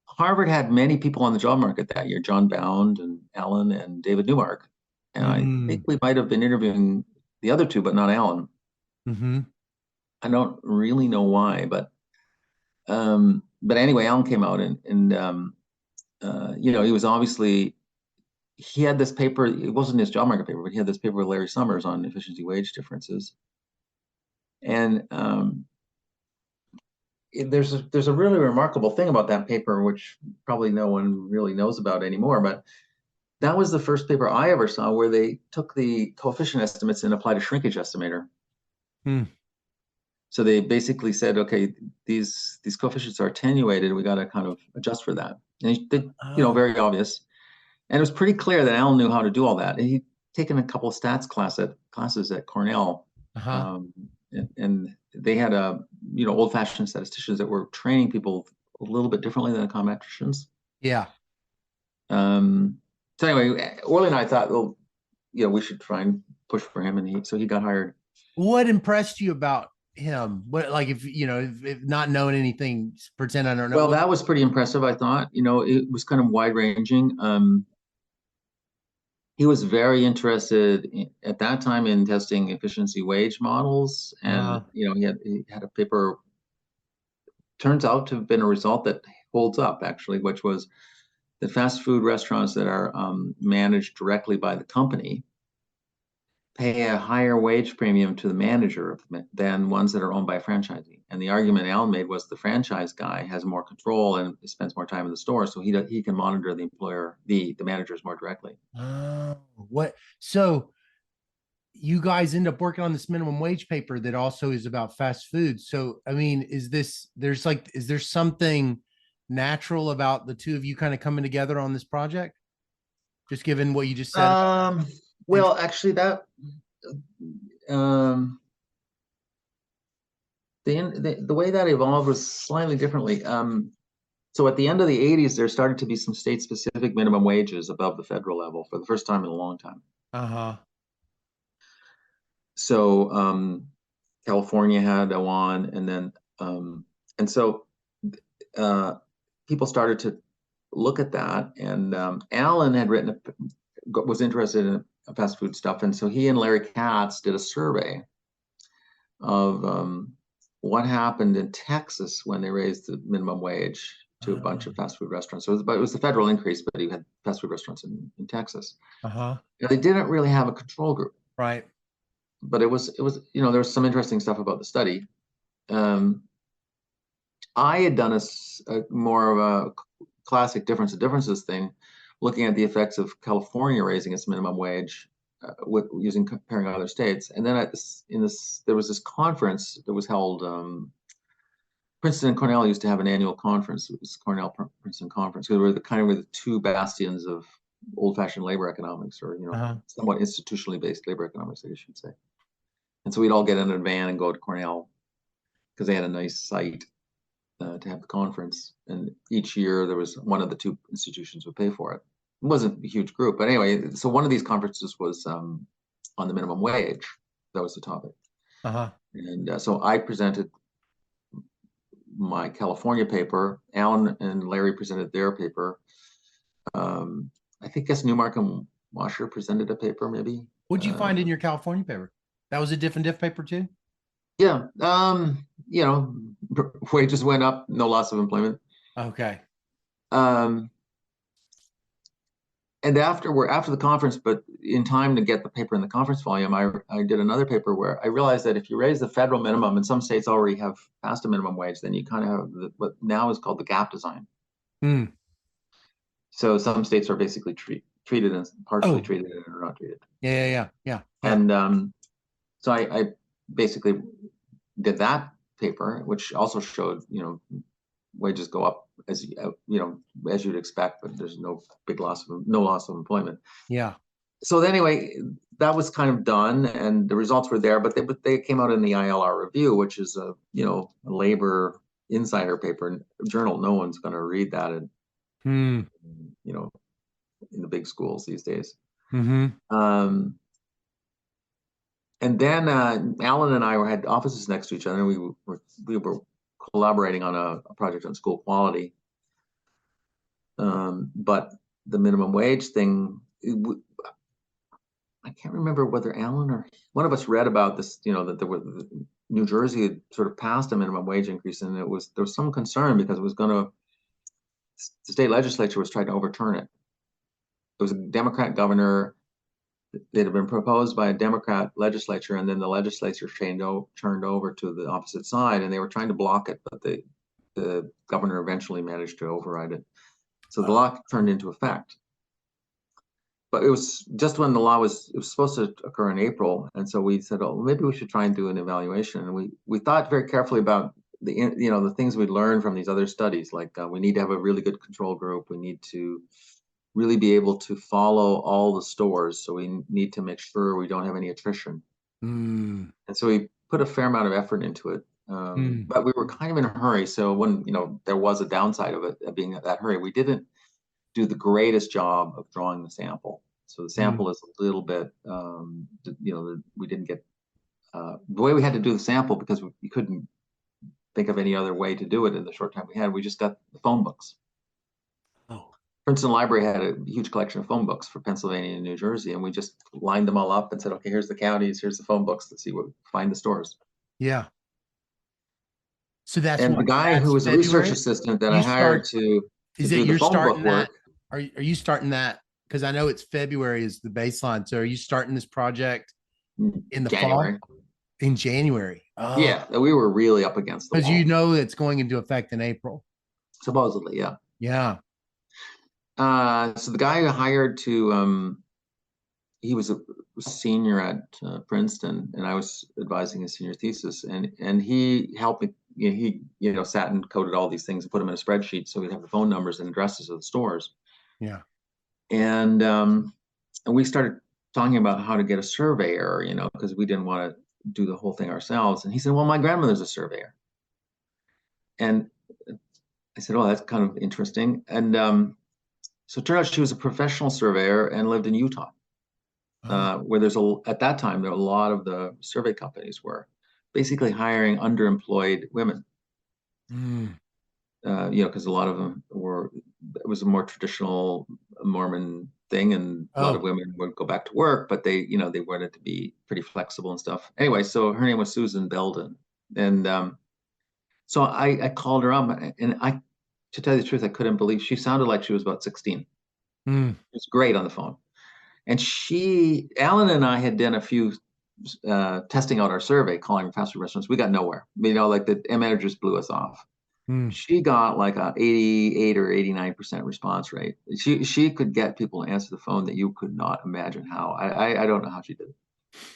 Harvard had many people on the job market that year, John Bound and Allen and David Newmark. And I think
Mm.
we might have been interviewing the other two, but not Allen.
Hmm.
I don't really know why, but anyway, Allen came out and he was obviously, he had this paper. It wasn't his job market paper, but he had this paper with Larry Summers on efficiency wage differences. And there's a really remarkable thing about that paper, which probably no one really knows about anymore. But that was the first paper I ever saw where they took the coefficient estimates and applied a shrinkage estimator.
Mm.
So they basically said, okay, these coefficients are attenuated. We got to kind of adjust for that. And
Oh.
very obvious. And it was pretty clear that Alan knew how to do all that. And he'd taken a couple of stats classes at Cornell,
Uh-huh.
um, and they had old-fashioned statisticians that were training people a little bit differently than econometricians.
Yeah.
So anyway, Orly and I thought, well, we should try and push for him, and so he got hired.
What impressed you about him? What, like, if not knowing anything, pretend I don't know.
Well, that was pretty impressive, I thought. It was kind of wide-ranging. He was very interested at that time in testing efficiency wage models, and
Uh,
he had a paper. Turns out to have been a result that holds up actually, which was that fast food restaurants that are managed directly by the company pay a higher wage premium to the manager than ones that are owned by a franchisee. And the argument Alan made was the franchise guy has more control and spends more time in the store, so he can monitor the managers more directly.
what? So you guys end up working on this minimum wage paper that also is about fast food. So, I mean, is there something natural about the two of you kind of coming together on this project? Just given what you just said about
Well, actually, that um, the way that evolved was slightly differently. So at the end of the 80s, there started to be some state-specific minimum wages above the federal level for the first time in a long time.
Uh-huh.
So California had one, and then and so uh, people started to look at that. And Alan had was interested in fast food stuff, and so he and Larry Katz did a survey of what happened in Texas when they raised the minimum wage to a bunch of fast food restaurants. So it was the federal increase, but you had fast food restaurants in Texas.
Uh-huh.
Now, they didn't really have a control group,
Right.
but it was there was some interesting stuff about the study. I had done a more of a classic difference of differences thing, looking at the effects of California raising its minimum wage with using comparing other states. And then there was this conference that was held. Princeton and Cornell used to have an annual conference. It was Cornell Princeton conference. They were the two bastions of old-fashioned labor economics, or
Uh-huh.
somewhat institutionally based labor economics, I guess you'd say. And so we'd all get in a van and go to Cornell because they had a nice site to have the conference. And each year there was one of the two institutions would pay for it. It wasn't a huge group, but anyway, so one of these conferences was on the minimum wage. That was the topic.
Uh-huh.
And so I presented my California paper. Alan and Larry presented their paper. I think Newmark and Washer presented a paper, maybe.
What'd you find in your California paper? That was a diff and diff paper too?
Yeah. Wages went up, no loss of employment.
Okay.
Um, and after the conference, but in time to get the paper in the conference volume, I did another paper where I realized that if you raise the federal minimum, and some states already have passed a minimum wage, then you kind of have what now is called the gap design.
Mm.
So some states are basically treated and partially
Oh,
treated and are not treated.
yeah.
And so I basically did that paper, which also showed, wages go up as as you'd expect, but there's no loss of employment.
Yeah.
So anyway, that was kind of done, and the results were there, but they came out in the ILR Review, which is a labor insider paper journal. No one's going to read that
Hmm.
in the big schools these days.
Mm-hmm.
And then Alan and I had offices next to each other, and we were collaborating on a project on school quality. But the minimum wage thing, I can't remember whether Alan or one of us read about this, that New Jersey had sort of passed a minimum wage increase, and there was some concern because the state legislature was trying to overturn it. It was a Democrat governor. It had been proposed by a Democrat legislature, and then the legislature turned over to the opposite side, and they were trying to block it, but the governor eventually managed to override it. So the law turned into effect. But it was just when the law was supposed to occur in April, and so we said, "Oh, maybe we should try and do an evaluation." And we thought very carefully about the things we'd learned from these other studies, like we need to have a really good control group. We need to really be able to follow all the stores. So we need to make sure we don't have any attrition.
Mm.
And so we put a fair amount of effort into it. But we were kind of in a hurry. So when, there was a downside of it, of being that hurry, we didn't do the greatest job of drawing the sample. So the sample is a little bit, we didn't get, the way we had to do the sample, because we couldn't think of any other way to do it in the short time we had, we just got the phone books.
Oh,
Princeton Library had a huge collection of phone books for Pennsylvania and New Jersey, and we just lined them all up and said, okay, here's the counties, here's the phone books. Let's see find the stores.
yeah. So that's
And the
what,
guy who
that's
was a research
February.
assistant that I
You
hired
start,
to
is it
do the
you're
phone book
starting that?
work.
Are you starting that? Because I know it's February is the baseline. So are you starting this project in the fall?
January.
In January? Oh,
Yeah, we were really up against the
because
wall.
it's going into effect in April.
Supposedly, yeah.
Yeah.
So the guy I hired he was a senior at Princeton, and I was advising his senior thesis, and he helped me. He sat and coded all these things and put them in a spreadsheet so we'd have the phone numbers and addresses of the stores.
Yeah.
And we started talking about how to get a surveyor, because we didn't want to do the whole thing ourselves. And he said, "Well, my grandmother's a surveyor." And I said, "Oh, that's kind of interesting." And so it turned out she was a professional surveyor and lived in Utah,
Oh.
where at that time there were a lot of the survey companies were basically hiring underemployed women.
Mm.
Because a lot of them it was a more traditional Mormon thing, and a lot of
Oh.
women would go back to work, but they wanted to be pretty flexible and stuff. Anyway, so her name was Susan Belden, and so I called her up, and to tell you the truth, I couldn't believe she sounded like she was about 16. It
Mm.
was great on the phone, and Alan and I had done a few testing out our survey, calling fast food restaurants. We got nowhere. Like the managers blew us off.
Mm.
She got like a 88 or 89% response rate. She could get people to answer the phone that you could not imagine how. I don't know how she did it.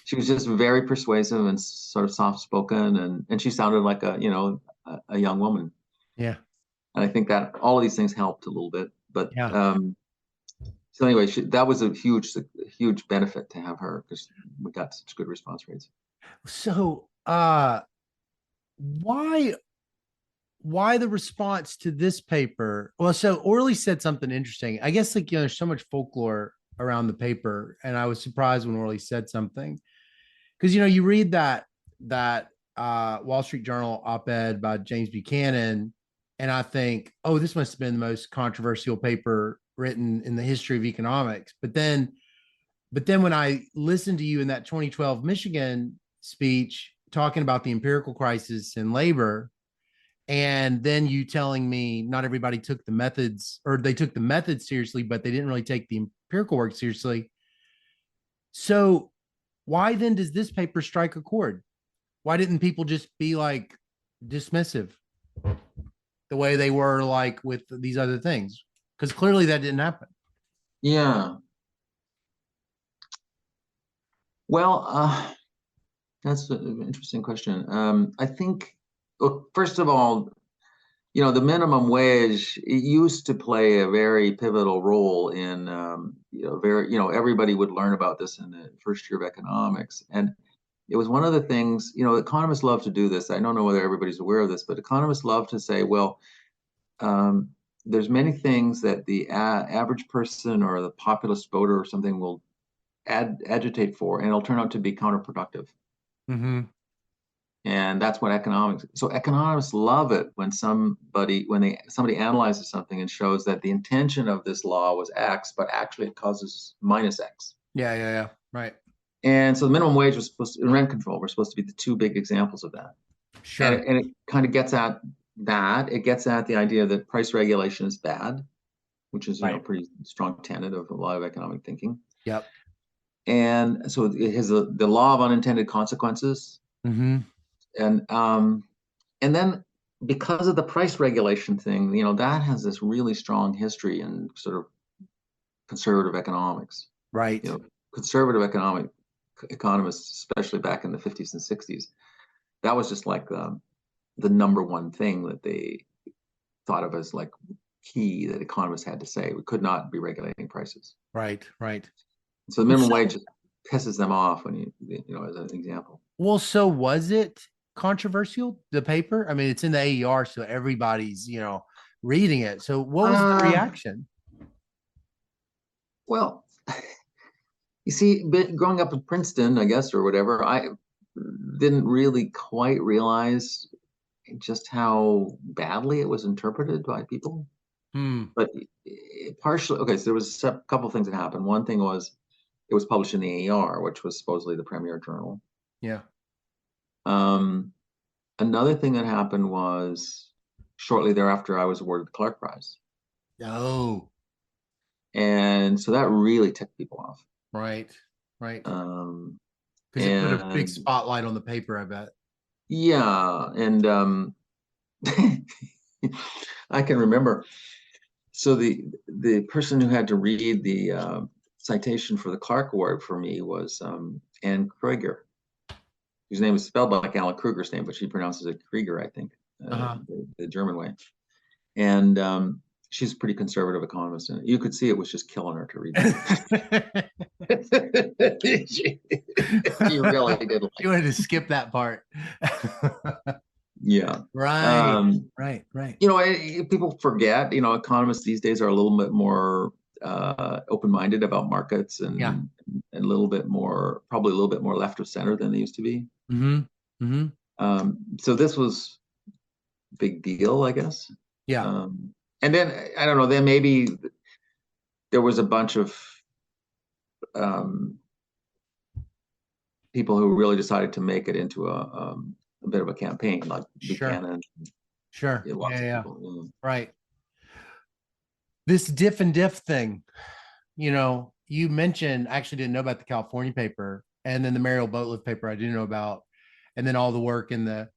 She was just very persuasive and sort of soft spoken, and she sounded like a young woman.
Yeah.
And I think that all of these things helped a little bit. But
Yeah.
so anyway, that was a huge benefit to have her, because we got such good response rates.
So, why the response to this paper? Well, so Orley said something interesting. I guess like there's so much folklore around the paper, and I was surprised when Orley said something because you read that Wall Street Journal op-ed by James Buchanan, and I think, oh, this must have been the most controversial paper written in the history of economics. But then when I listened to you in that 2012 Michigan speech talking about the empirical crisis in labor, and then you telling me not everybody took the methods, or they took the methods seriously, but they didn't really take the empirical work seriously. So why then does this paper strike a chord? Why didn't people just be like dismissive the way they were like with these other things? Because clearly that didn't happen.
Yeah. Well, that's an interesting question. I think, look, first of all, the minimum wage used to play a very pivotal role in, everybody would learn about this in the first year of economics. And it was one of the things, economists love to do this. I don't know whether everybody's aware of this, but economists love to say, well, um, there's many things that the average person or the populist voter or something will agitate for, and it'll turn out to be counterproductive.
Mm-hmm.
And that's what so economists love it when somebody analyzes something and shows that the intention of this law was X, but actually it causes minus X.
Yeah, yeah, yeah. Right.
And so the minimum wage and rent control were supposed to be the two big examples of that. And
Sure.
it kind of gets at that. It gets at the idea that price regulation is bad, which is,
Right.
pretty strong tenet of a lot of economic thinking.
Yep.
And so it has the law of unintended consequences.
Mm-hmm.
And then because of the price regulation thing, that has this really strong history in sort of conservative economics.
Right.
Conservative economists, especially back in the 50s and 60s, that was just like the number one thing that they thought of as like key that economists had to say. We could not be regulating prices.
Right. Right.
So the minimum wage just pisses them off when as an example.
Well, so was it controversial, the paper? I mean, it's in the AER, so everybody's, reading it. So what was the reaction?
Well, you see, growing up in Princeton, I guess, or whatever, I didn't really quite realize just how badly it was interpreted by people.
Hmm.
But partially, okay, so there was a couple of things that happened. One thing was it was published in the AER, which was supposedly the premier journal.
Yeah.
Um, Another thing that happened was shortly thereafter, I was awarded the Clark Prize.
Oh,
And so that really ticked people off.
right. Right.
Um,
Because it put a big
and
spotlight on the paper, I bet.
yeah, and I can remember. So the person who had to read the citation for the Clark Award for me was Ann Krieger, whose name is spelled like Alan Kruger's name, but she pronounces it Krieger, I think,
Uh-huh.
the German way. And she's a pretty conservative economist, and you could see it was just killing her to read that. she really did
You
like
wanted
it.
to skip that part.
Yeah.
Right.
Um,
Right.
people forget, economists these days are a little bit more open-minded about markets
Yeah.
and a little bit more, probably a little bit more left of center than they used to be.
Mm-hmm. Mm-hmm.
So this was a big deal, I guess.
Yeah.
And then I don't know, then maybe there was a bunch of um, people who really decided to make it into a bit of a campaign, like
Sure.
Buchanan,
Sure.
lots
Yeah.
of
Yeah.
people.
Right. This diff and diff thing, you mentioned, I actually didn't know about the California paper, and then the Mariel Boatlift paper I do know about, and then all the work in the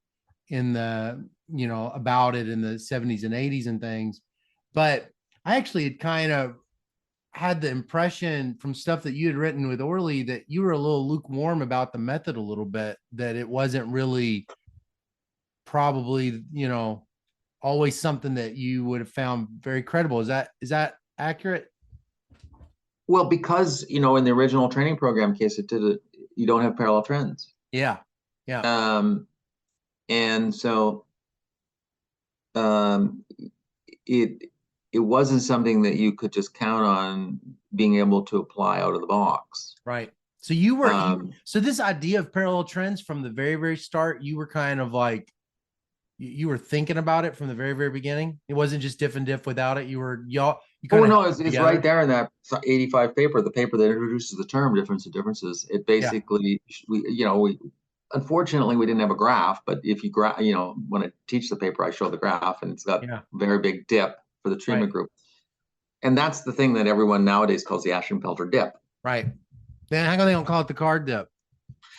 about it in the 70s and 80s and things. But I actually had kind of had the impression from stuff that you had written with Orly that you were a little lukewarm about the method a little bit, that it wasn't really probably, always something that you would have found very credible. Is that accurate?
Well, because in the original training program case, you don't have parallel trends,
Yeah. Yeah.
um, and so um, it it wasn't something that you could just count on being able to apply out of the box.
Right. So you were
Um,
so this idea of parallel trends from the very, very start, you were kind of like you were thinking about it from the very, very beginning. It wasn't just diff and diff without it. You kind
oh
of
no, it's right
together.
there in that 85 paper, the paper that introduces the term difference of differences. It
Yeah.
basically we unfortunately we didn't have a graph, but if you when I teach the paper, I show the graph, and it's got a
Yeah.
very big dip for the
Right.
treatment group. And that's the thing that everyone nowadays calls the Ashenfelter dip.
Right. Then how come they don't call it the card dip?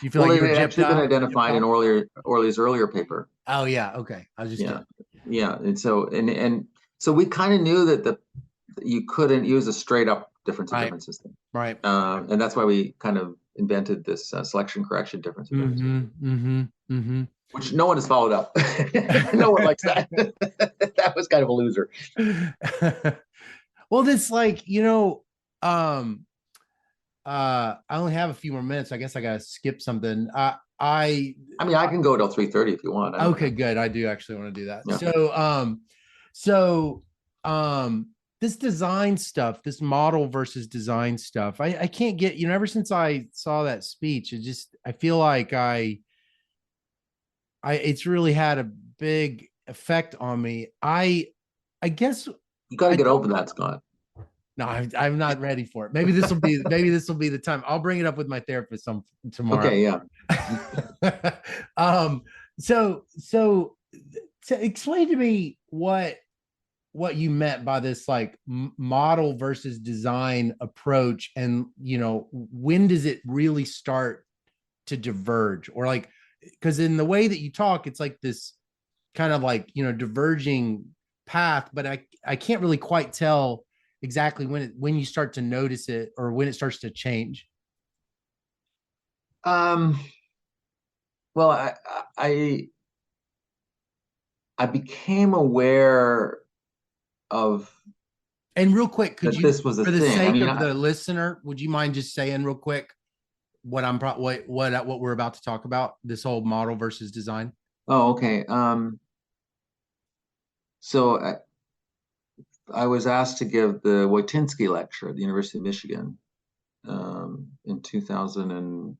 You feel
Well,
like
it
you were
had
gypped
actually been
up? Gypped
identified in
up?
Orley's earlier paper.
Oh yeah. Okay. I was just
Yeah,
kidding.
yeah. And so we kind of knew that you couldn't use a straight up difference of
Right.
differences thing.
Right.
And that's why we kind of invented this selection correction difference of differences,
Mm-hmm. Mm-hmm.
which no one has followed up. No one likes that. That was kind of a loser.
Mm-hmm. Well, this like, um I only have a few more minutes. I guess I gotta skip something.
I mean, I can go till 3:30 if you want. I don't
Okay,
care.
good. I do actually want to do that.
Yeah.
So this design stuff, this model versus design stuff, I can't get, ever since I saw that speech, I feel like it's really had a big effect on me. I guess
You got to
I
get
don't
over that, Scott.
no, I'm not ready for it. Maybe this will be the time. I'll bring it up with my therapist tomorrow.
Okay, yeah.
um, so explain to me what you meant by this like model versus design approach, and when does it really start to diverge, or like, because in the way that you talk, it's like this kind of like diverging path, but I can't really quite tell exactly when you start to notice it or when it starts to change.
Um, well, I I became aware of
And real quick, could
that
you,
this was a
for the
thing. I
sake
mean,
of the listener, would you mind just saying real quick what what we're about to talk about, this whole model versus design?
oh, okay. So I was asked to give the Wojtinski lecture at the University of Michigan in 2012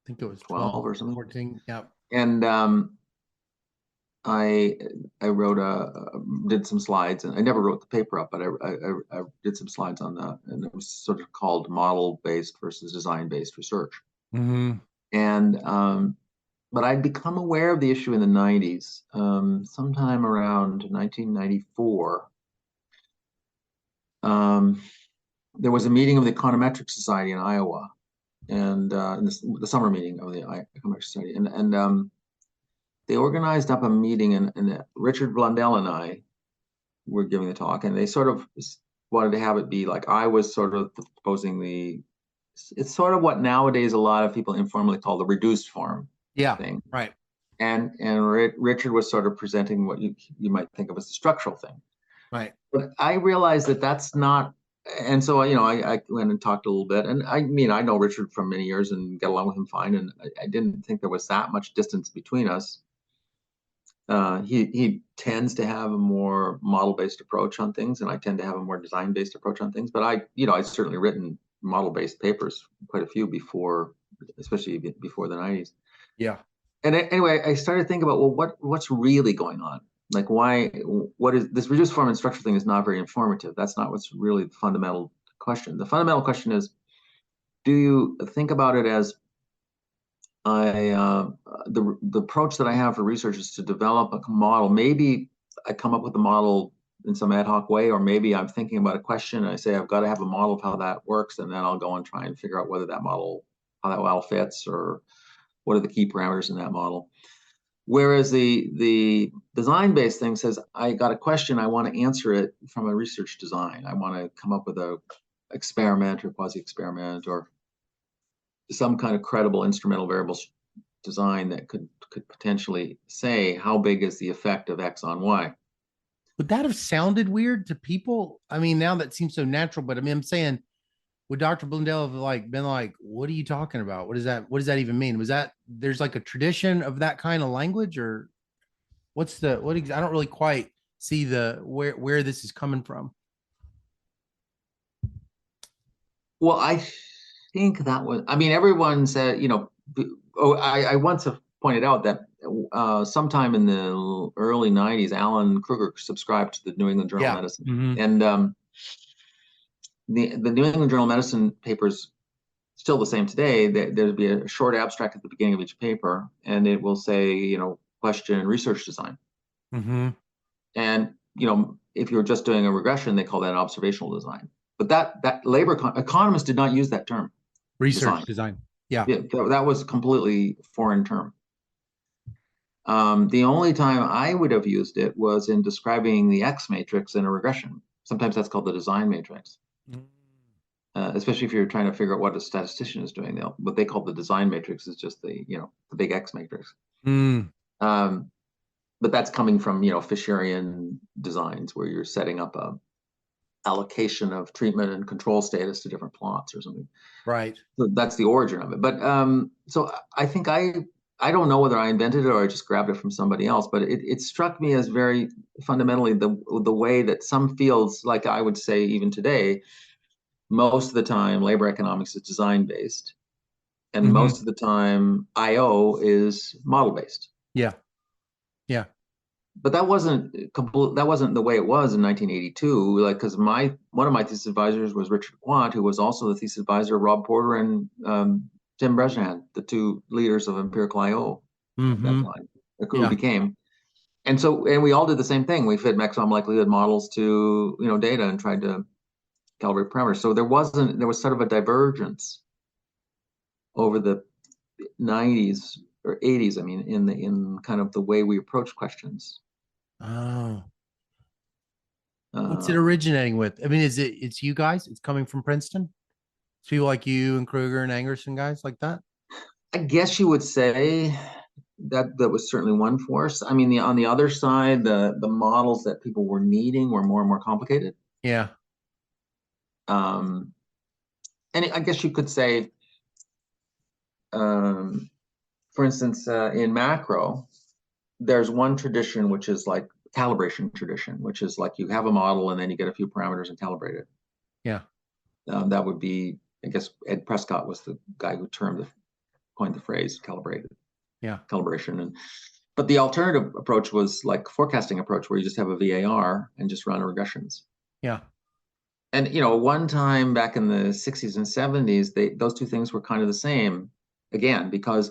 I think it was 12,
or something.
14. Yeah.
And I I wrote did some slides, and I never wrote the paper up, but I did some slides on that, and it was sort of called model based versus design based research.
Mm-hmm.
And but I'd become aware of the issue in the 90s, sometime around 1994. Um, there was a meeting of the Econometric Society in Iowa, and in the summer meeting of the Econometric Society, and they organized up a meeting, and Richard Blundell and I were giving the talk, and they sort of wanted to have it be like I was sort of proposing it's sort of what nowadays a lot of people informally call the reduced form
Yeah.
thing.
Right.
And Richard was sort of presenting what you might think of as the structural thing.
Right.
But I realized that that's not, and so I went and talked a little bit, and I mean I know Richard from many years and get along with him fine, and I didn't think there was that much distance between us. He tends to have a more model-based approach on things, and I tend to have a more design-based approach on things. But I've certainly written model-based papers, quite a few before, especially before the 90s.
Yeah.
And anyway, I started thinking about, well, what's really going on? Like, what is this reduced form and structure thing is not very informative. That's not what's really the fundamental question. The fundamental question is, do you think about it as the approach that I have for research is to develop a model. Maybe I come up with a model in some ad hoc way, or maybe I'm thinking about a question and I say I've got to have a model of how that works, and then I'll go and try and figure out whether how that model fits, or what are the key parameters in that model. Whereas the design-based thing says, I got a question, I want to answer it from a research design. I want to come up with a experiment or quasi-experiment or some kind of credible instrumental variables design that could potentially say how big is the effect of X on Y.
Would that have sounded weird to people? I mean, now that seems so natural, but I mean, I'm saying, would Dr. Blundell have like been like, what are you talking about? What is that? What does that even mean? Was that there's like a tradition of that kind of language, or I don't really quite see the where this is coming from.
Well, I think that was, I mean, everyone said, I once have pointed out that sometime in the early 90s, Alan Kruger subscribed to the New England Journal of
Yeah.
Medicine.
Mm-hmm.
And the New England Journal of Medicine papers still the same today. There'd be a short abstract at the beginning of each paper, and it will say, question research design.
Mm-hmm.
And, if you're just doing a regression, they call that observational design. But that economists did not use that term,
Research design. Yeah.
Yeah, that was a completely foreign term. The only time I would have used it was in describing the X matrix in a regression. Sometimes that's called the design matrix. Especially if you're trying to figure out what a statistician is doing. What they call the design matrix is just the big X matrix.
Mm.
But that's coming from Fisherian designs where you're setting up a allocation of treatment and control status to different plots or something.
Right.
So that's the origin of it. But so I think I don't know whether I invented it or I just grabbed it from somebody else, but it struck me as very fundamentally the way that some fields, like I would say even today, most of the time labor economics is design based, and
Mm-hmm.
most of the time IO is model based.
Yeah. Yeah.
But that wasn't the way it was in 1982. Like, because one of my thesis advisors was Richard Quant, who was also the thesis advisor of Rob Porter and Tim Bresnahan, the two leaders of empirical IO at that
Mm-hmm.
time, who
Yeah.
became. And we all did the same thing. We fit maximum likelihood models to data and tried to calibrate parameters. So there was sort of a divergence over the 90s or 80s. I mean, in kind of the way we approach questions.
Oh. What's it originating with? I mean, it's you guys? It's coming from Princeton? It's people like you and Kruger and Angrist and guys like that?
I guess you would say that was certainly one force. I mean, on the other side, the models that people were needing were more and more complicated.
Yeah.
And I guess you could say, for instance, in macro, there's one tradition which is like calibration tradition, which is like you have a model and then you get a few parameters and calibrate it.
Yeah.
That would be, I guess, Ed Prescott was the guy who coined the phrase calibrated.
Yeah.
Calibration. But the alternative approach was like forecasting approach, where you just have a VAR and just run regressions.
Yeah.
And one time back in the 60s and 70s, those two things were kind of the same again, because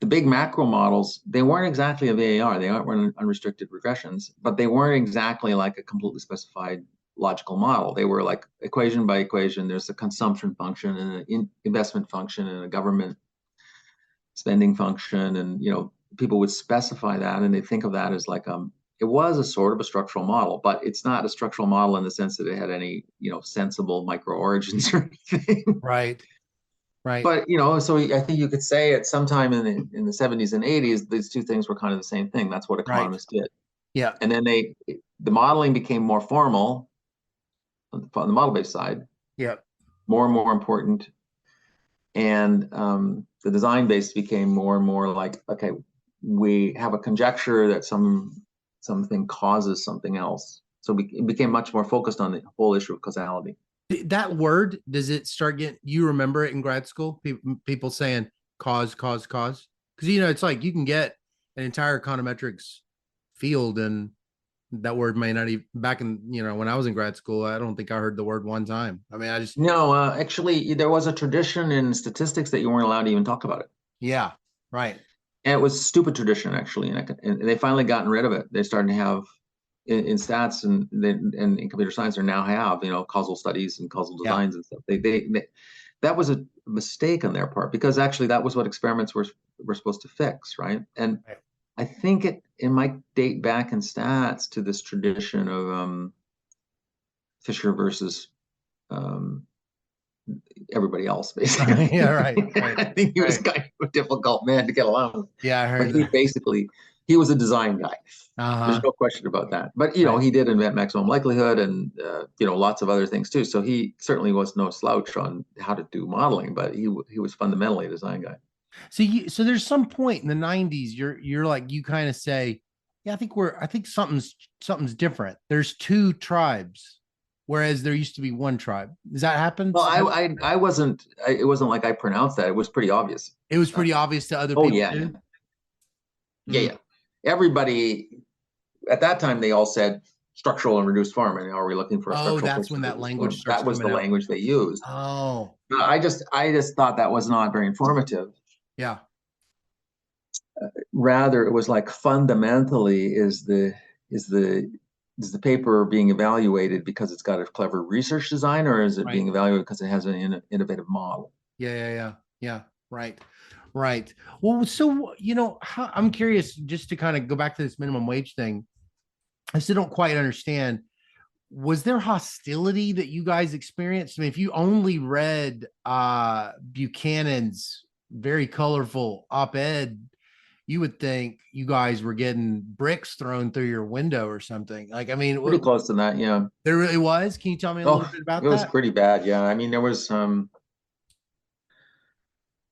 the big macro models, they weren't exactly a VAR, they weren't unrestricted regressions, but they weren't exactly like a completely specified logical model. They were like equation by equation. There's a consumption function and an investment function and a government spending function, and people would specify that, and they think of that as like it was a sort of a structural model, but it's not a structural model in the sense that it had any sensible micro origins or anything.
Right. Right.
But so I think you could say at some time in the 70s and 80s, these two things were kind of the same thing. That's what
Right.
economists did.
Yeah.
And then the modeling became more formal on the model-based side.
Yeah.
More and more important. And the design base became more and more like, okay, we have a conjecture that something causes something else. So it became much more focused on the whole issue of causality.
That word, does it start getting, you remember it in grad school? People saying cause, cause, cause? Because, it's like you can get an entire econometrics field, and that word may not even, back in, when I was in grad school, I don't think I heard the word one time. I mean, I just,
No, actually, there was a tradition in statistics that you weren't allowed to even talk about it.
yeah, right.
And it was a stupid tradition, actually. And they finally gotten rid of it. They're starting to have in stats and in computer science, they now have, causal studies and causal
Yeah.
designs and stuff. They that was a mistake on their part, because actually that was what experiments were supposed to fix, right? And
Right.
I think it might date back in stats to this tradition of Fisher versus um, everybody else, basically.
Yeah, right, right,
I think he was
right.
kind of a difficult man to get along with.
Yeah, I
But
heard
he
that.
basically, he was a design guy. There's
Uh-huh.
no question about that. But,
Right.
he did invent maximum likelihood and, lots of other things too. So he certainly was no slouch on how to do modeling, but he was fundamentally a design guy.
So there's some point in the 90s, you're like, you kind of say, yeah, I think something's different. There's two tribes, whereas there used to be one tribe. Does that happen?
Well, I wasn't, it wasn't like I pronounced that. It was pretty obvious.
It was
Uh,
pretty obvious to other
oh,
people
yeah, yeah.
too.
Yeah,
Mm.
yeah. Everybody at that time, they all said structural and reduced form. And are we looking for a
Oh,
structural
that's
person
when
in
that
reduced
language
form?
starts
That was
coming
the
out.
language they used.
Oh,
I just thought that was not very informative.
yeah.
Rather, it was like fundamentally is the paper being evaluated because it's got a clever research design, or is it
Right.
being evaluated because it has an innovative model?
Yeah, yeah, yeah, yeah. Right, right. Well, so I'm curious, just to kind of go back to this minimum wage thing. I still don't quite understand. Was there hostility that you guys experienced? I mean, if you only read Buchanan's very colorful op-ed, you would think you guys were getting bricks thrown through your window or something. Like, I mean,
Pretty close to that, yeah.
there really was. Can you tell me a little
Oh,
bit
it
about
was
that?
pretty bad, yeah. I mean, there was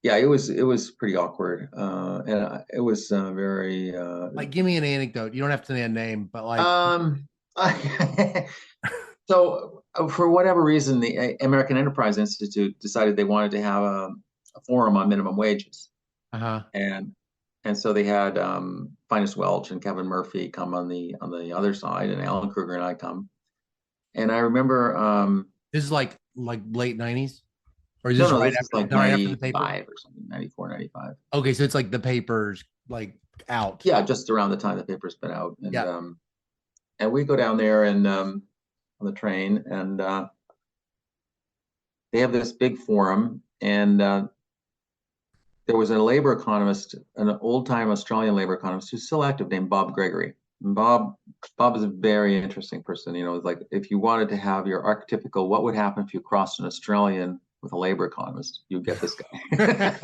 yeah, it was pretty awkward, and it was very
Like, give me an anecdote. You don't have to name a name, but like,
um. So, for whatever reason, the American Enterprise Institute decided they wanted to have a forum on minimum wages,
uh-huh.
and so they had Finus Welch and Kevin Murphy come on the other side, and Alan Kruger and I come. And I remember,
This is like late 90s, or is
no,
this
no, this is like
right after the paper?
95 or something, 94, 95.
Okay, so it's like the paper's like out.
Yeah, just around the time the paper's been out,
Yeah.
and we go down there and on the train, and they have this big forum, and there was a labor economist, an old-time Australian labor economist who's still active, named Bob Gregory. And Bob is a very interesting person. Like if you wanted to have your archetypical, what would happen if you crossed an Australian with a labor economist? You'd get this guy.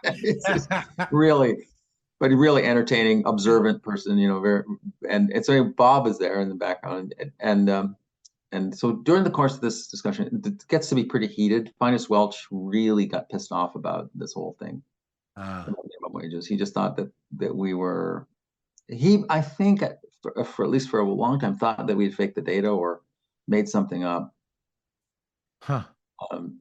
It's just really, but a really entertaining, observant person. Very, and so Bob is there in the background, and so during the course of this discussion, it gets to be pretty heated. Finus Welch really got pissed off about this whole thing,
uh,
minimum wages. He just thought that we were. I think, for at least for a long time, thought that we'd faked the data or made something up.
huh.
Um,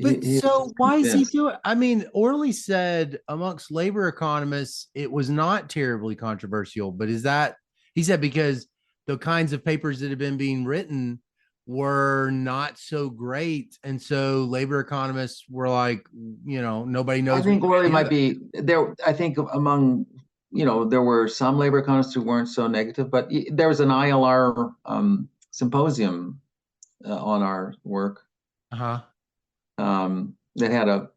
But
he was
so why is he
convinced.
doing? I mean, Orley said amongst labor economists, it was not terribly controversial. But is that, he said, because the kinds of papers that have been being written were not so great, and so labor economists were like, nobody
I
knows
think
one way or
Orley
the
might
other.
be there. I think among there were some labor economists who weren't so negative, but there was an ILR symposium on our work
Uh huh.
that had a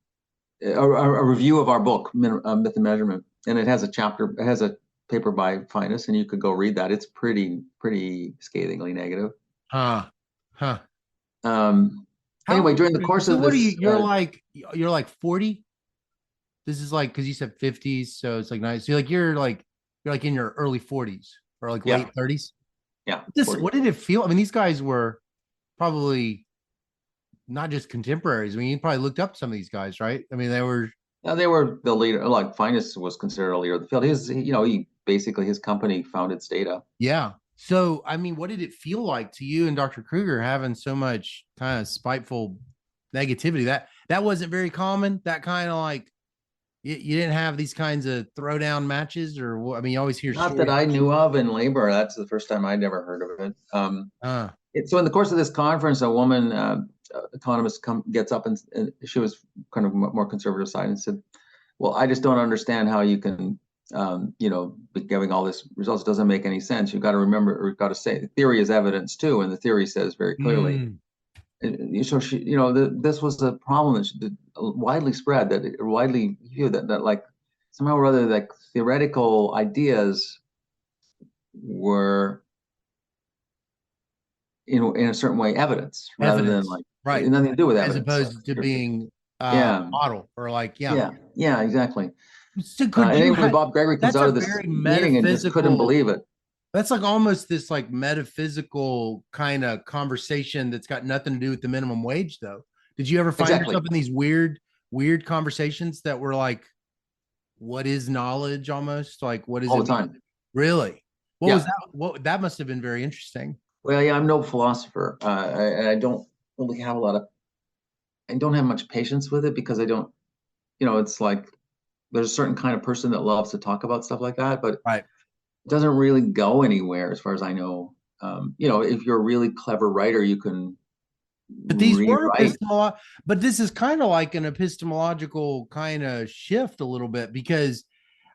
review of our book, Myth and Measurement, and it has a chapter. It has a paper by Finus, and you could go read that. It's pretty scathingly negative.
Huh. Huh.
Um,
How
anyway,
old
during the
are you?
course
So
of
what are you?
this,
You're like 40. This is like, because you said 50s, so it's like nice. So you're like in your early 40s or like
yeah,
late 30s.
yeah,
What did it feel? I mean, these guys were probably not just contemporaries. I mean, you probably looked up some of these guys, right? I mean, they were.
They were the leader, like Finance was considered a leader of the field. He basically his company found its data.
Yeah. So, I mean, what did it feel like to you and Dr. Kruger having so much kind of spiteful negativity? That wasn't very common. That kind of like you didn't have these kinds of throwdown matches, or I mean, you always hear
Not that
stories.
I knew of in labor. That's the first time I'd ever heard of it.
Uh,
So in the course of this conference, a woman economist gets up and she was kind of more conservative side and said, "Well, I just don't understand how you can, be giving all this results. It doesn't make any sense. You've got to remember, or you've got to say, the theory is evidence too, and the theory says very clearly."
mm,
So she, this was a problem that widely spread, that widely viewed that like somehow or other, like theoretical ideas were in a certain way evidence rather than
evidence,
like
right?
nothing to do with
As
evidence.
opposed to being
Yeah,
model or like, yeah.
yeah, yeah, exactly.
So could
And
you
anyway,
have?
Bob Gregory comes
That's
out
a
of this
very
meeting and just couldn't
metaphysical.
believe it.
That's like almost this like metaphysical kind of conversation that's got nothing to do with the minimum wage, though. Did you ever find
Exactly,
yourself in these weird conversations that were like, what is knowledge almost? Like, what does
all
it
the
mean?
time.
Really? What was
Yeah.
that? What that must have been very interesting.
Well, yeah, I'm no philosopher, and I don't really have a lot of. I don't have much patience with it because I don't. It's like there's a certain kind of person that loves to talk about stuff like that, but it
Right.
doesn't really go anywhere as far as I know. If you're a really clever writer, you can
But these were
rewrite.
epistemological, but this is kind of like an epistemological kind of shift a little bit because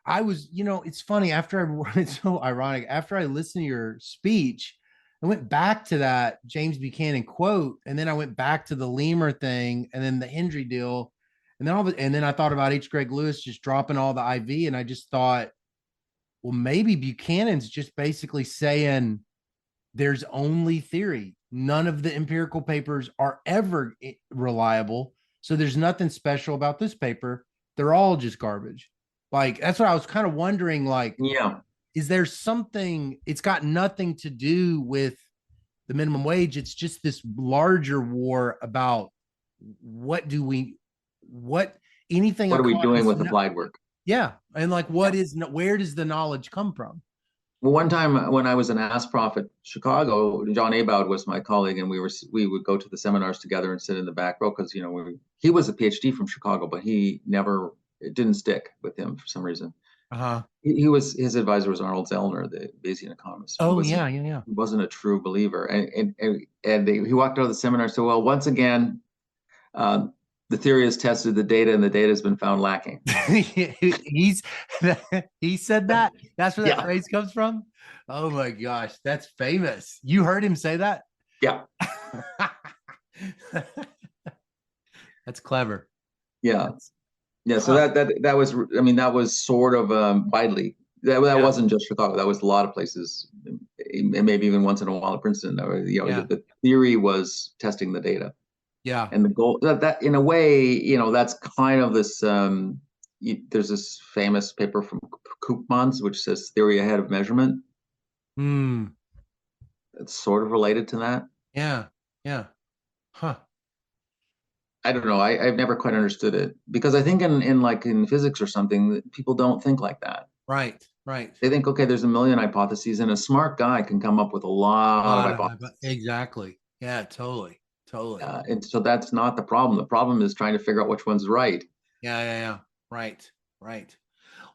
I was, it's funny after it's so ironic. After I listened to your speech, I went back to that James Buchanan quote, and then I went back to the Lemur thing, and then the Hendry deal, and then I thought about H. Greg Lewis just dropping all the IV, and I just thought, well, maybe Buchanan's just basically saying there's only theory. None of the empirical papers are ever reliable. So there's nothing special about this paper. They're all just garbage. Like that's what I was kind of wondering. Like,
Yeah.
is there something? It's got nothing to do with the minimum wage. It's just this larger war about what do we, what anything
What are we doing
economists
with
know.
applied work?
Yeah, and like,
Yeah.
where does the knowledge come from?
Well, one time when I was an ASPROF at Chicago, John Abowd was my colleague, and we would go to the seminars together and sit in the back row because he was a PhD from Chicago, but it didn't stick with him for some reason.
Uh huh.
His advisor was Arnold Zellner, the Bayesian economist.
Oh yeah, yeah, yeah.
He wasn't a true believer, he walked out of the seminar and said, "Well, once again, uh, the theory has tested the data, and the data has been found lacking."
He's he said that. That's where that
Yeah,
phrase comes from. Oh my gosh, that's famous. You heard him say that?
yeah,
That's clever.
yeah.
That's,
Yeah, so
huh.
that was, I mean, that was sort of widely. That
Yeah,
wasn't just Chicago. That was a lot of places, and maybe even once in a while at Princeton.
yeah,
The theory was testing the data,
yeah.
and the goal that in a way, that's kind of this. There's this famous paper from Koopmans which says theory ahead of measurement.
Hmm.
It's sort of related to that.
Yeah, yeah. Huh.
I don't know. I've never quite understood it because I think in physics or something, people don't think like that.
Right, right.
They think, okay, there's a million hypotheses, and a smart guy can come up with a lot of hypotheses.
Exactly. Yeah, totally, totally.
And so that's not the problem. The problem is trying to figure out which one's right.
Yeah, yeah, yeah. Right, right.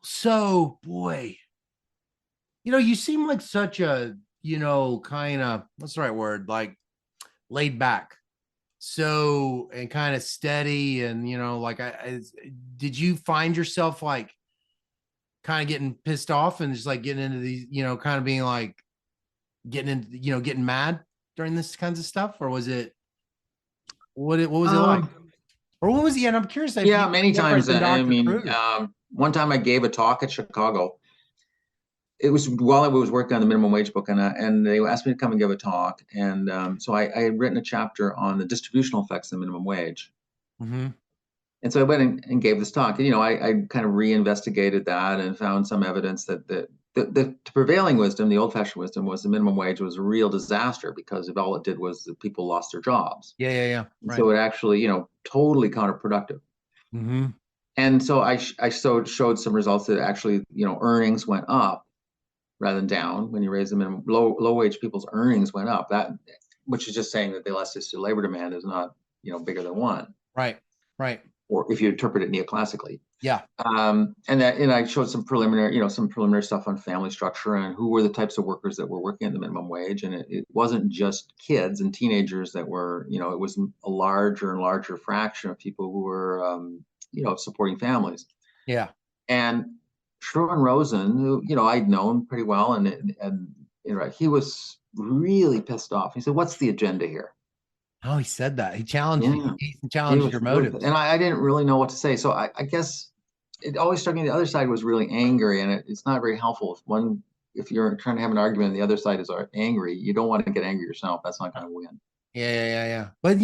So, boy, you seem like such a, kind of, what's the right word? Like laid back. So, and kind of steady. And, like, did you find yourself like kind of getting pissed off and just like getting into these, kind of being like getting into, getting mad during this kinds of stuff? Or was it, what was it like?
Um,
Or what was he? And I'm curious if you
yeah, many
different
times.
than
I
Dr.
mean,
Kruger.
one time I gave a talk at Chicago. It was while I was working on the minimum wage book, and they asked me to come and give a talk. And so I had written a chapter on the distributional effects of the minimum wage.
Mm-hmm.
And so I went and gave this talk. And, I kind of reinvestigated that and found some evidence that the prevailing wisdom, the old-fashioned wisdom, was the minimum wage was a real disaster because all it did was that people lost their jobs.
Yeah, yeah, yeah.
And
Right.
so it actually, totally counterproductive.
Mm-hmm.
And so I showed some results that actually, earnings went up rather than down when you raise them. And low wage people's earnings went up. That, which is just saying that the elasticity of labor demand is not, bigger than one.
Right. Right.
Or if you interpret it neoclassically.
Yeah.
And I showed some preliminary stuff on family structure and who were the types of workers that were working at the minimum wage. And it wasn't just kids and teenagers that were, it was a larger and larger fraction of people who were, supporting families.
Yeah.
And Sherwin Rosen, who, I'd known pretty well, and he was really pissed off. He said, "What's the agenda here?"
Oh, he said that. He challenged you.
Yeah,
He
he
challenged
was
your
really,
motives.
and I didn't really know what to say. So I guess it always struck me the other side was really angry, and it's not very helpful if you're trying to have an argument and the other side is angry. You don't want to get angry yourself. That's not going to win.
Yeah. But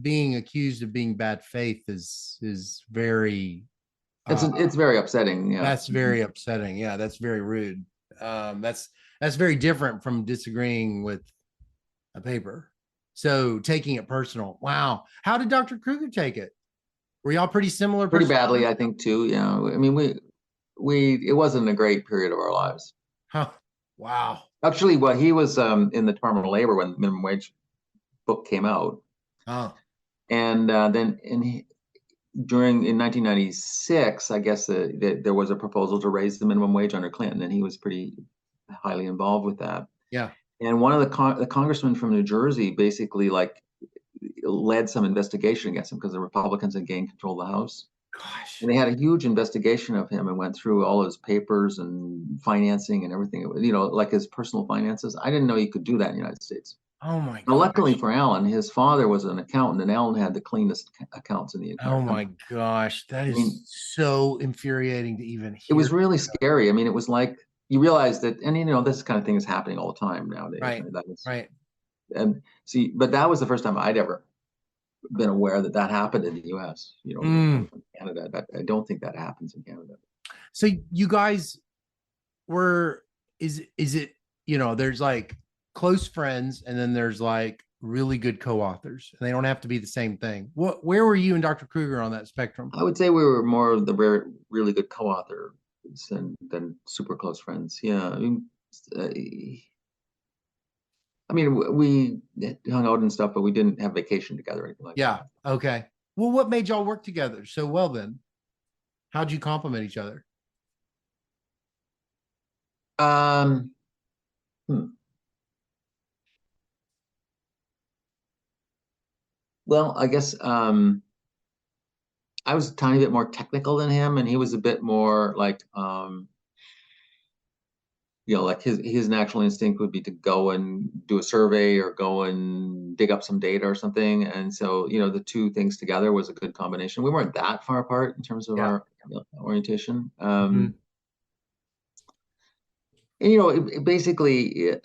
being accused of being bad faith is very
It's very upsetting. Yeah.
that's very upsetting. Yeah, that's very rude. That's very different from disagreeing with a paper. So taking it personal. Wow. How did Dr. Kruger take it? Were y'all pretty similar
Pretty badly,
personalities?
I think, too. Yeah. I mean, it wasn't a great period of our lives.
Huh. Wow.
Actually, well, he was in the Department of Labor when the minimum wage book came out,
Oh,
and then in 1996, I guess there was a proposal to raise the minimum wage under Clinton, and he was pretty highly involved with that.
yeah.
And one of the congressmen from New Jersey basically like led some investigation against him because the Republicans had gained control of the House.
Gosh.
And they had a huge investigation of him and went through all his papers and financing and everything. It was, like his personal finances. I didn't know you could do that in the United States.
Oh my
Now, luckily
gosh.
for Alan, his father was an accountant, and Alan had the cleanest accounts in the entire
Oh my
country.
gosh. That
I
is
mean,
so infuriating to even
it
hear.
was really scary. I mean, it was like you realize that, and this kind of thing is happening all the time nowadays.
Right.
Right? That was,
Right.
and see, but that was the first time I'd ever been aware that happened in the U.S. Even
Mm.
coming from Canada, I don't think that happens in Canada.
So you guys were is it there's like close friends and then there's like really good co-authors and they don't have to be the same thing. Where were you and Dr. Kruger on that spectrum?
I would say we were more of the really good co-authors than super close friends. Yeah, uh, we hung out and stuff, but we didn't have vacation together or anything like
Yeah. Okay. Well, what made y'all work together so well then? How'd you complement each other?
that. Hmm. Well, I guess I was a tiny bit more technical than him, and he was a bit more like like his natural instinct would be to go and do a survey or go and dig up some data or something. And so, the two things together was a good combination. We weren't that far apart in terms of
Yeah.
our orientation.
Mhm.
And basically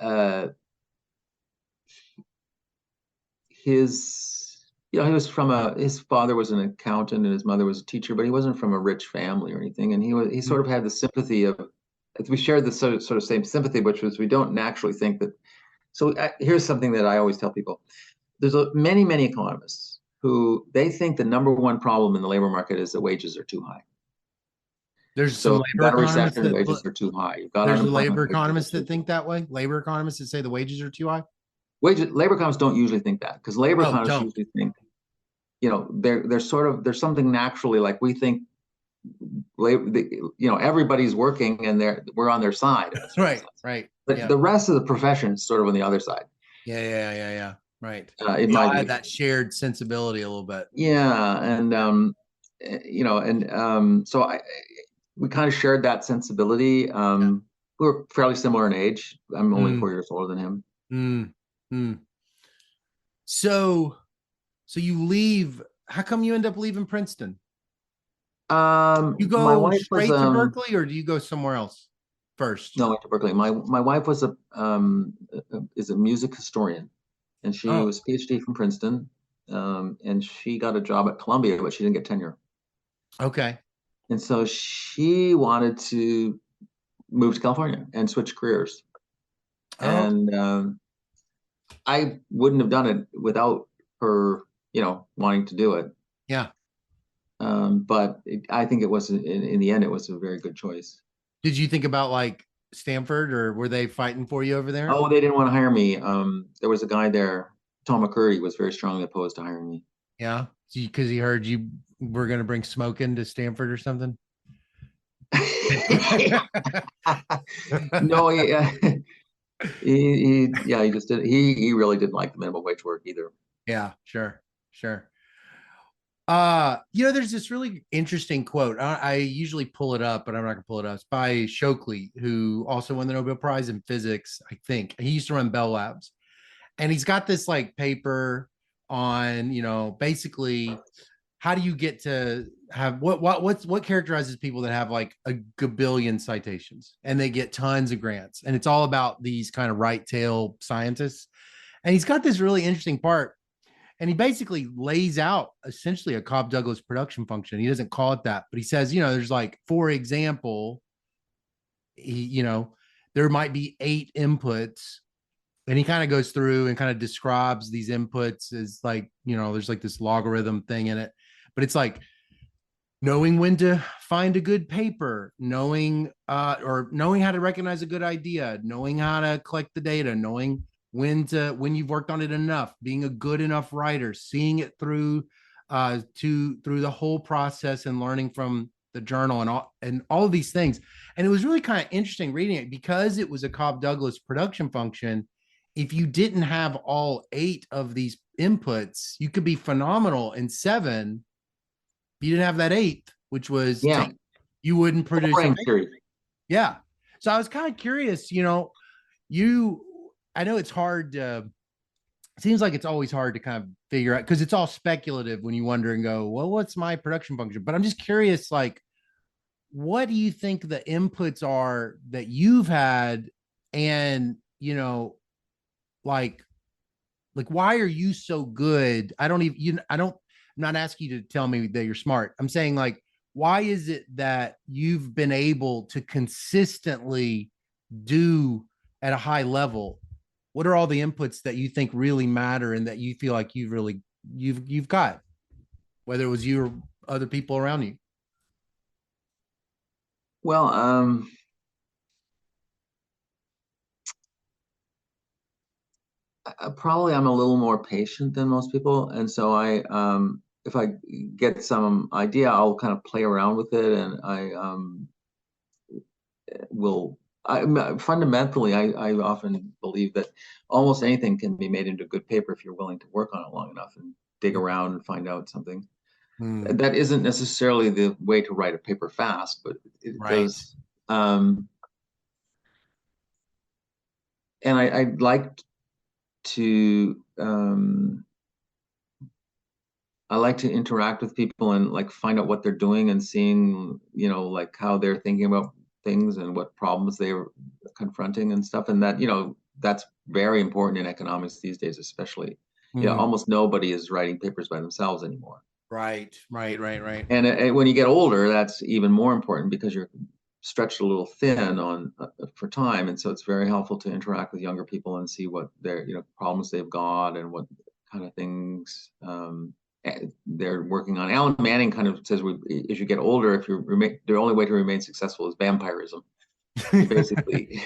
his he was his father was an accountant and his mother was a teacher, but he wasn't from a rich family or anything. And he sort of had the sympathy of we shared this sort of same sympathy, which was we don't naturally think that. So here's something that I always tell people: there's many economists who they think the number one problem in the labor market is that wages are too high.
There's some
So you've
labor
got a
economists
recession,
that
wages are too high. You've got
there's the
unemployment,
labor
wages are
economists
too
that think that way. Labor economists that say the wages are too high.
labor economists don't usually think that because labor
Oh,
economists
don't.
usually think, there's something naturally like we think everybody's working and we're on their side in a certain
Right.
sense.
Right.
But
Yeah.
the rest of the profession is sort of on the other side,
Yeah. Right.
in
Y'all
my
had
view.
that shared sensibility a little bit.
Yeah, and
Yeah.
so we kind of shared that sensibility.
Yeah.
We were fairly similar in age. I'm only
Mm,
4 years older than him.
mm, mm. So, so you leave. How come you end up leaving Princeton? You
My
go
wife was
straight to Berkeley, or do you go somewhere else first?
no, I went to Berkeley. My wife was is a music historian, and she
Oh,
was PhD from Princeton, and she got a job at Columbia, but she didn't get tenure.
okay.
And so she wanted to move to California and switch careers.
Oh,
And I wouldn't have done it without her, wanting to do it.
yeah.
But I think it was in the end, it was a very good choice.
Did you think about like Stanford, or were they fighting for you over there?
Oh, they didn't want to hire me. There was a guy there, Tom McCurry, was very strongly opposed to hiring me.
Yeah, because he heard you were going to bring smoke into Stanford or something.
No, yeah, he just did. He really didn't like the minimum wage work either.
Yeah, sure, sure. There's this really interesting quote. I usually pull it up, but I'm not gonna pull it up. It's by Shockley, who also won the Nobel Prize in physics, I think. He used to run Bell Labs, and he's got this like paper on, basically how do you get to have what characterizes people that have like a gabillion citations and they get tons of grants, and it's all about these kind of right tail scientists. And he's got this really interesting part, and he basically lays out essentially a Cobb Douglas production function. He doesn't call it that, but he says, there's like, for example, there might be 8 inputs, and he kind of goes through and kind of describes these inputs as like, there's like this logarithm thing in it, but it's like knowing when to find a good paper, knowing how to recognize a good idea, knowing how to collect the data, knowing when you've worked on it enough, being a good enough writer, seeing it through through the whole process and learning from the journal and all of these things. And it was really kind of interesting reading it because it was a Cobb Douglas production function. If you didn't have all 8 of these inputs, you could be phenomenal in 7. You didn't have that 8th, which was
Yeah,
you wouldn't produce a
boring
paper.
series.
Yeah. So I was kind of curious, you I know it's hard to, it seems like it's always hard to kind of figure out because it's all speculative when you wonder and go, well, what's my production function? But I'm just curious, like, what do you think the inputs are that you've had? And, like, why are you so good? I don't even, I'm not asking you to tell me that you're smart. I'm saying, like, why is it that you've been able to consistently do at a high level? What are all the inputs that you think really matter and that you feel like you've got, whether it was you or other people around you?
Well, probably I'm a little more patient than most people, and so if I get some idea, I'll kind of play around with it, and I will. Fundamentally, I often believe that almost anything can be made into a good paper if you're willing to work on it long enough and dig around and find out something.
Hmm.
That isn't necessarily the way to write a paper fast, but it
Right.
does. And I'd like to I like to interact with people and like find out what they're doing and seeing, like how they're thinking about things and what problems they're confronting and stuff. And that, that's very important in economics these days, especially. Yeah,
Hmm.
almost nobody is writing papers by themselves anymore.
Right. Right. Right. Right.
And when you get older, that's even more important because you're stretched a little thin on for time, and so it's very helpful to interact with younger people and see what their problems they've got and what kind of things they're working on. Alan Manning kind of says, as you get older, if you remain, the only way to remain successful is vampirism. You basically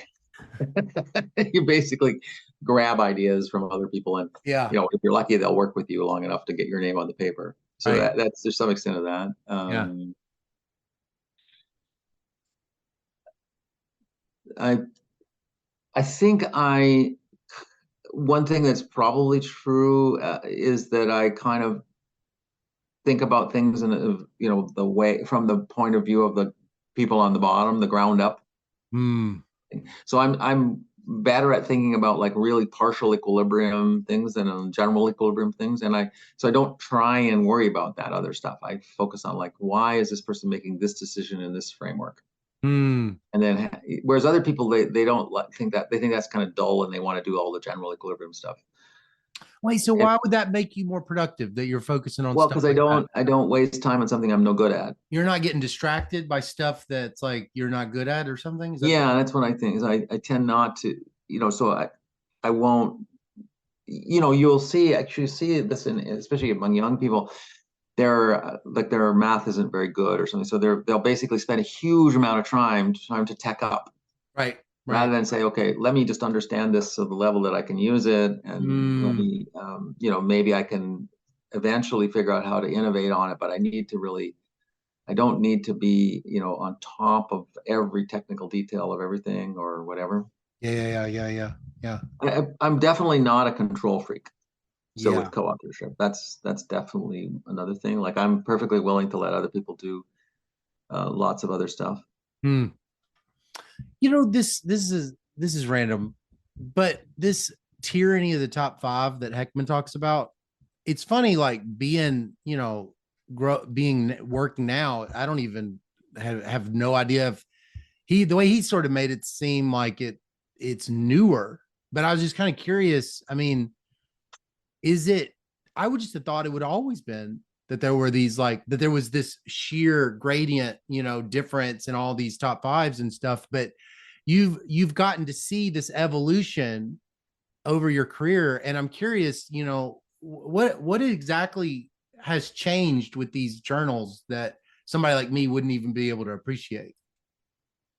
you basically grab ideas from other people, and
Yeah.
if you're lucky, they'll work with you long enough to get your name on the paper. So
Right.
that's there's some extent of that.
Yeah.
I I think one thing that's probably true is that I kind of think about things in the way from the point of view of the people on the bottom, the ground up.
Hmm.
So I'm better at thinking about like really partial equilibrium things than general equilibrium things, and I don't try and worry about that other stuff. I focus on like, why is this person making this decision in this framework?
Hmm.
And then whereas other people they don't think that, they think that's kind of dull and they want to do all the general equilibrium stuff.
Wait, so
And
why would that make you more productive that you're focusing on
well,
stuff
because I
like that?
don't waste time on something I'm no good at.
You're not getting distracted by stuff that's like you're not good at or something? Is that
Yeah, that's what I think. Is I tend not to, so I won't, you'll see, actually see this in, especially among young people. their math isn't very good or something. So they'll basically spend a huge amount of time to tech up
Right.
rather
Right.
than say, okay, let me just understand this to the level that I can use it, and let
Mm.
me, maybe I can eventually figure out how to innovate on it. But I don't need to be, on top of every technical detail of everything or whatever.
Yeah. Yeah. Yeah. Yeah. Yeah.
I'm definitely not a control freak. So
Yeah.
with co-authorship, that's definitely another thing. Like I'm perfectly willing to let other people do lots of other stuff.
Hmm. This is random, but this tyranny of the top five that Heckman talks about, it's funny, like being, being working now. I don't even have no idea if the way he sort of made it seem like it's newer, but I was just kind of curious. I mean, is it, I would just have thought it would always been that there were these, like, that there was this sheer gradient, difference in all these top fives and stuff, but you've gotten to see this evolution over your career, and I'm curious, what exactly has changed with these journals that somebody like me wouldn't even be able to appreciate.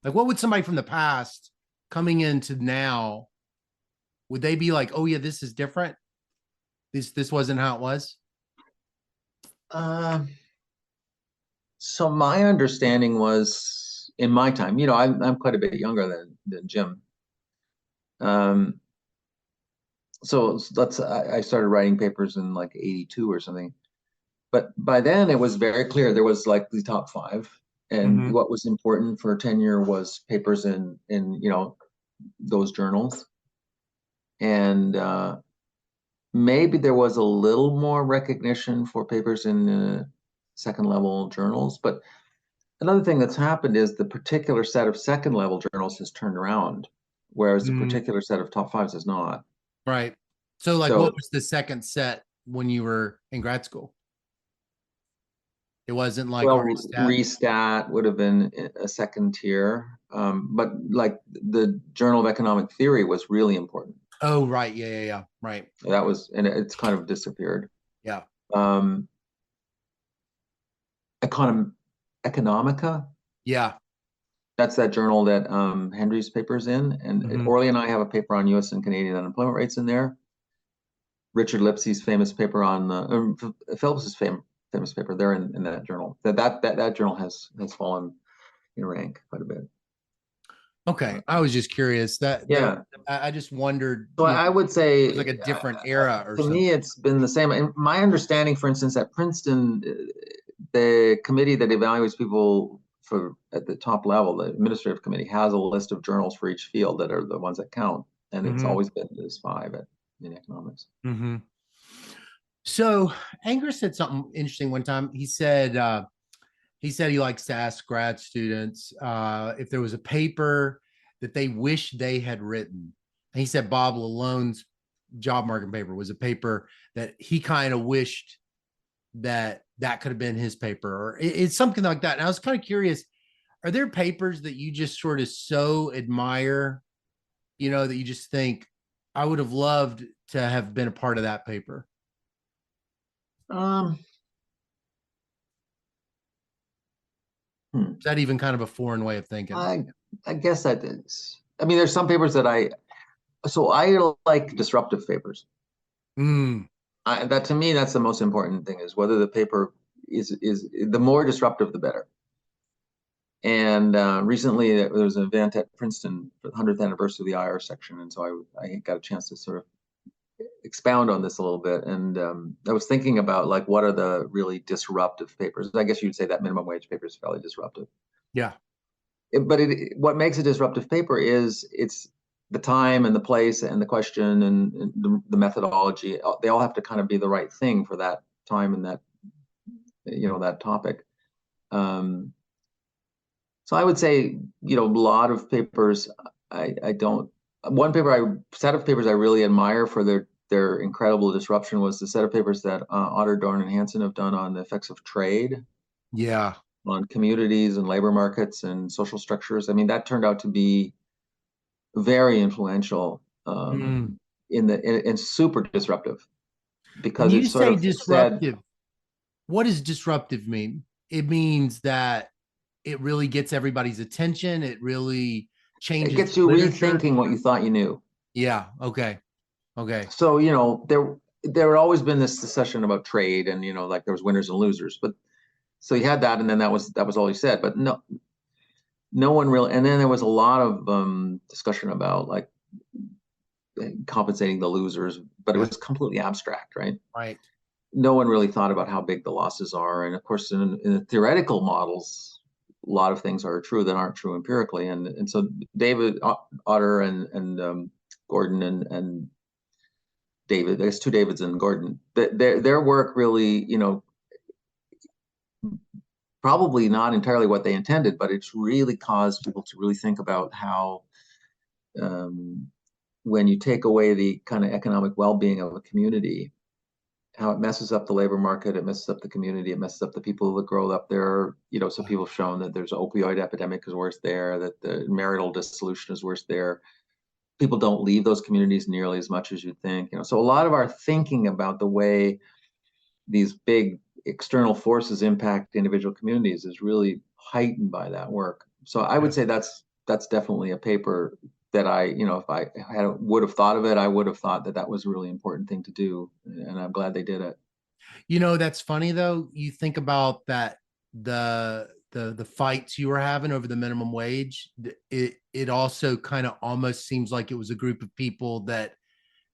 Like, what would somebody from the past coming into now, would they be like, oh yeah, this is different, this wasn't how it was?
Uh, so my understanding was in my time, I'm quite a bit younger than Jim. Um, so I started writing papers in like 82 or something. But by then it was very clear there was like the top five, and
Mm-hmm.
what was important for tenure was papers in those journals. And maybe there was a little more recognition for papers in second level journals. But another thing that's happened is the particular set of second level journals has turned around, whereas the
Mm,
particular set of top fives has not.
right. So, like, what
So,
was the second set when you were in grad school? It wasn't like already
well,
stat.
Restat would have been a second tier, but like the Journal of Economic Theory was really important.
Oh, right. Yeah, yeah, yeah. Right.
That was, and it's kind of disappeared.
Yeah.
Um, Econom Economica,
Yeah.
that's that journal that Henry's paper's in, and
Hmm.
Orly and I have a paper on U.S. and Canadian unemployment rates in there. Richard Lipsey's famous paper on Phillips's famous paper, they're in that journal. That journal has fallen in rank quite a bit.
Okay. I was just curious that
Yeah.
I just wondered,
So I would
it was like
say,
a different era or
to
something.
me, it's been the same. And my understanding, for instance, at Princeton, the committee that evaluates people for at the top level, the administrative committee, has a list of journals for each field that are the ones that count, and it's
Hmm.
always been this five in economics.
Hmm. So Angrist said something interesting one time. He said he likes to ask grad students if there was a paper that they wish they had written. And he said Bob Lalone's job market paper was a paper that he kind of wished that could have been his paper, or it's something like that. And I was kind of curious, are there papers that you just sort of so admire, that you just think, I would have loved to have been a part of that paper?
Um, hmm.
Is that even kind of a foreign way of thinking?
I I guess that is. I mean, there's some papers that I like disruptive papers.
Mm,
That to me, that's the most important thing is whether the paper is the more disruptive, the better. And recently, there was an event at Princeton for the 100th anniversary of the IR section, and so I got a chance to sort of expound on this a little bit. And I was thinking about like what are the really disruptive papers. I guess you'd say that minimum wage paper is fairly disruptive.
yeah.
What makes a disruptive paper is it's the time and the place and the question and the methodology. They all have to kind of be the right thing for that time and that topic. Um, so I would say, a lot of papers, I don't. One set of papers I really admire for their incredible disruption was the set of papers that Otter, Dorn, and Hansen have done on the effects of trade
Yeah.
on communities and labor markets and social structures. I mean, that turned out to be very influential
Mm.
and super disruptive
When
because it
you
sort
say
of said,
disruptive, what does disruptive mean? It means that it really gets everybody's attention. It really
It
changes
gets you
literature.
rethinking what you thought you knew.
Yeah. Okay. Okay.
So, there had always been this discussion about trade, and like there was winners and losers. But so you had that, and then that was all you said. But no one really. And then there was a lot of discussion about like compensating the losers, but it
Yeah.
was completely abstract, right?
Right.
No one really thought about how big the losses are. And of course, in the theoretical models, a lot of things are true that aren't true empirically. And so David Otter and Gordon and David, there's two Davids and Gordon. Their work really, probably not entirely what they intended, but it's really caused people to really think about how um, when you take away the kind of economic well-being of a community, how it messes up the labor market, it messes up the community, it messes up the people that grow up there. So people have shown that there's an opioid epidemic is worse there, that the marital dissolution is worse there. People don't leave those communities nearly as much as you'd think. So a lot of our thinking about the way these big external forces impact individual communities is really heightened by that work. So I
Yeah.
would say that's definitely a paper that if I would have thought of it, I would have thought that was a really important thing to do, and I'm glad they did it.
That's funny though. You think about that the fights you were having over the minimum wage. It also kind of almost seems like it was a group of people that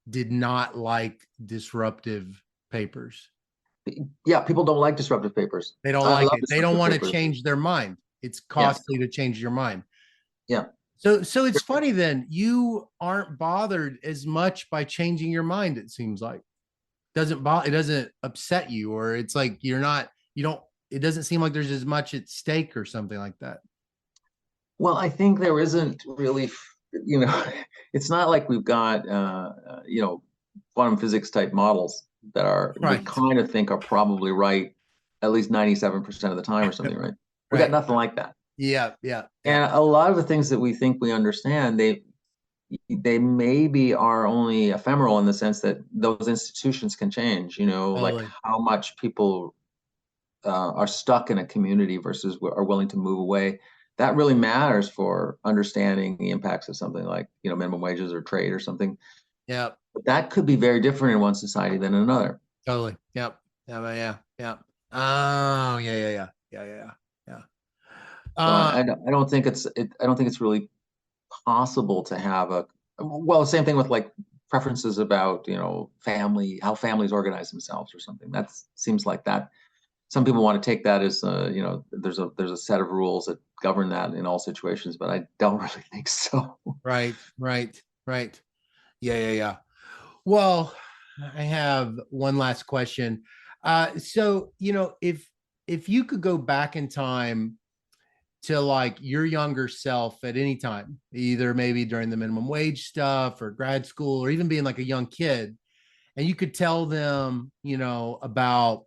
did not like disruptive papers.
Yeah, people don't like disruptive papers.
They don't
I
like
love
it. They don't
disruptive
want to
papers.
change their mind. It's
Yeah,
costly to change your mind.
yeah.
So it's funny then. You aren't bothered as much by changing your mind, it seems like. It doesn't upset you, or it's like you don't it doesn't seem like there's as much at stake or something like that.
Well, I think there isn't really, it's not like we've got, quantum physics type models that we
Right.
kind of think are probably right at least 97% of the time or something, right? We got
Right.
nothing like that.
Yeah, yeah, yeah.
And a lot of the things that we think we understand, they maybe are only ephemeral in the sense that those institutions can change, like
Totally.
how much people are stuck in a community versus are willing to move away. That really matters for understanding the impacts of something like minimum wages or trade or something.
Yeah,
But that could be very different in one society than in another.
totally. Yep. Yeah, yeah, yeah. Oh, yeah, yeah, yeah. Yeah, yeah, yeah.
So
Uh
I don't think I don't think it's really possible to have same thing with like preferences about family, how families organize themselves or something. That seems like that some people want to take that as there's a set of rules that govern that in all situations, but I don't really think so.
right, right, right. Yeah, yeah, yeah. Well, I have one last question. So, if you could go back in time to like your younger self at any time, either maybe during the minimum wage stuff or grad school or even being like a young kid, and you could tell them, about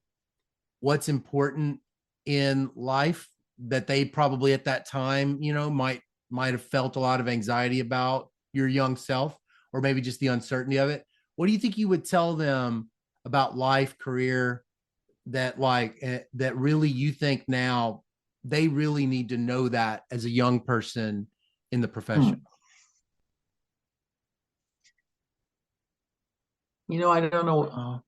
what's important in life that they probably at that time, might have felt a lot of anxiety about your young self, or maybe just the uncertainty of it. What do you think you would tell them about life, career, that really you think now they really need to know that as a young person in the
Hmm.
profession?
I don't know.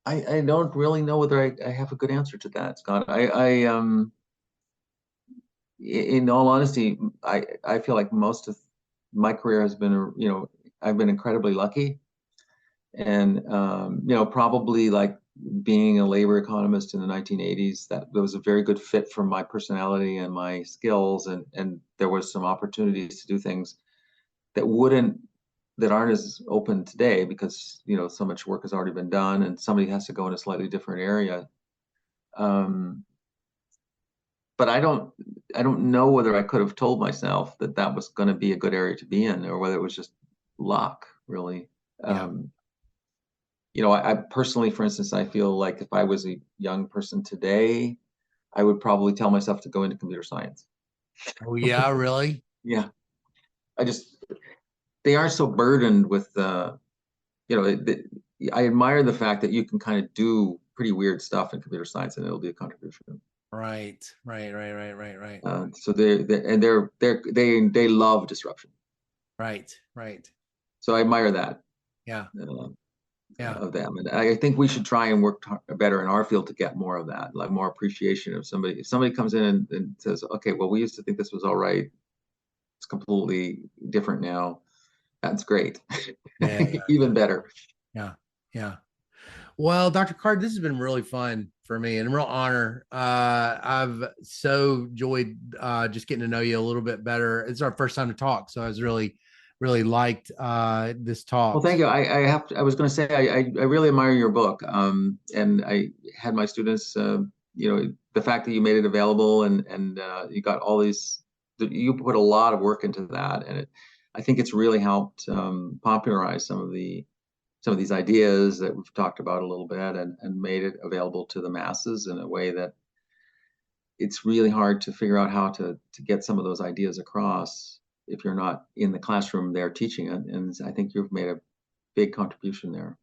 I don't really know whether I have a good answer to that, Scott. In all honesty, I feel like most of my career has been, I've been incredibly lucky, and probably like being a labor economist in the 1980s, that was a very good fit for my personality and my skills, and there was some opportunities to do things that wouldn't that aren't as open today because so much work has already been done and somebody has to go in a slightly different area. Um, but I don't know whether I could have told myself that that was going to be a good area to be in, or whether it was just luck, really.
Yeah.
Um, I personally, for instance, I feel like if I was a young person today, I would probably tell myself to go into computer science.
Oh yeah, really?
Yeah, I just they aren't so burdened with I admire the fact that you can kind of do pretty weird stuff in computer science and it'll be a contribution.
Right.
So they love disruption.
Right.
So I admire that.
Yeah.
Of them, and I think we should try and work better in our field to get more of that, like more appreciation of somebody. If somebody comes in and says, "Okay, well, we used to think this was all right. It's completely different now." That's great.
Yeah.
Even better.
Yeah. Well, Dr. Card, this has been really fun for me and a real honor. I've so enjoyed just getting to know you a little bit better. It's our first time to talk, so I was really liked this talk.
Well, thank you. I was going to say I really admire your book, and I had my students. The fact that you made it available and you got all these, you put a lot of work into that, and I think it's really helped popularize some of these ideas that we've talked about a little bit, and made it available to the masses in a way that it's really hard to figure out how to get some of those ideas across if you're not in the classroom there teaching it. And I think you've made a big contribution there.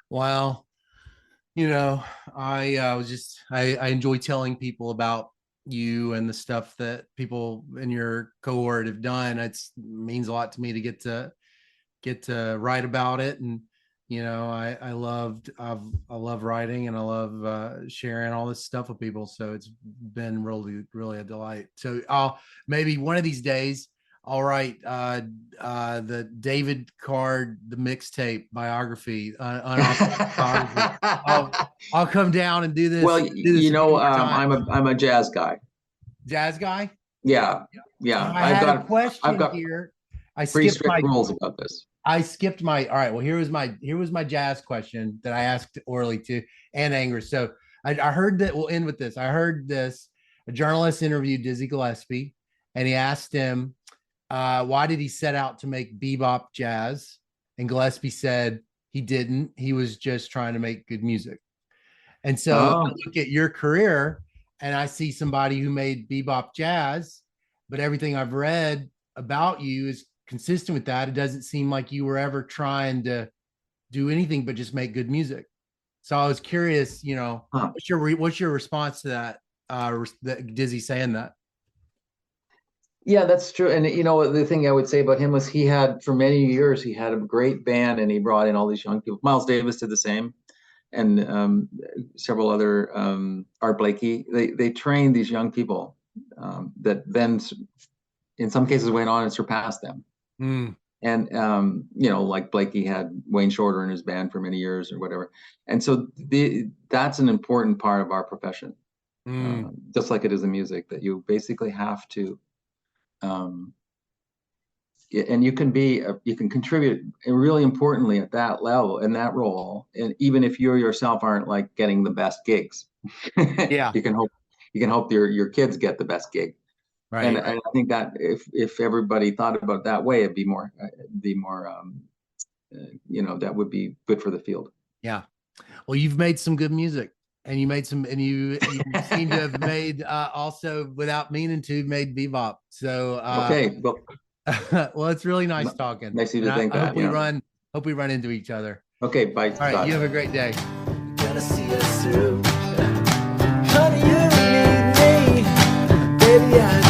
Well, I enjoy telling people about you and the stuff that people in your cohort have done. It means a lot to me to get to write about it. And I love writing, and I love sharing all this stuff with people. So it's been really a delight. So I'll maybe one of these days I'll write the David Card, the mixtape biography. I'll come down and do this.
Well, I'm a jazz guy.
Jazz guy.
Yeah.
I had a question
I've got
here.
pretty strict rules about this.
I skipped my. All right. Well, here was my jazz question that I asked Orly too, and Angrist. So I heard that. We'll end with this. I heard this. A journalist interviewed Dizzy Gillespie, and he asked him, why did he set out to make bebop jazz? And Gillespie said he didn't. He was just trying to make good music. And so I look at your career, and I see somebody who made bebop jazz, but everything I've read about you is consistent with that. It doesn't seem like you were ever trying to do anything but just make good music. So I was curious, what's your response to that? That Dizzy saying that?
Yeah, that's true. And the thing I would say about him was he had, for many years, he had a great band, and he brought in all these young people. Miles Davis did the same, and several other, Art Blakey. They trained these young people that then, in some cases, went on and surpassed them. And like Blakey had Wayne Shorter in his band for many years or whatever. And so that's an important part of our profession, just like it is in music, that you basically have to. And you can contribute really importantly at that level, in that role, and even if you yourself aren't like getting the best gigs.
Yeah.
you can hope your kids get the best gig.
Right.
And I think that if everybody thought about it that way, it'd be more that would be good for the field.
Yeah. Well, you've made some good music, and you seem to have made also, without meaning to, made bebop. So
okay.
Well, it's really nice talking.
Nice of you to think that.
Hope we run into each other.
Okay, bye.
All right, you have a great day.
Gonna see us through. Honey, you need me, baby.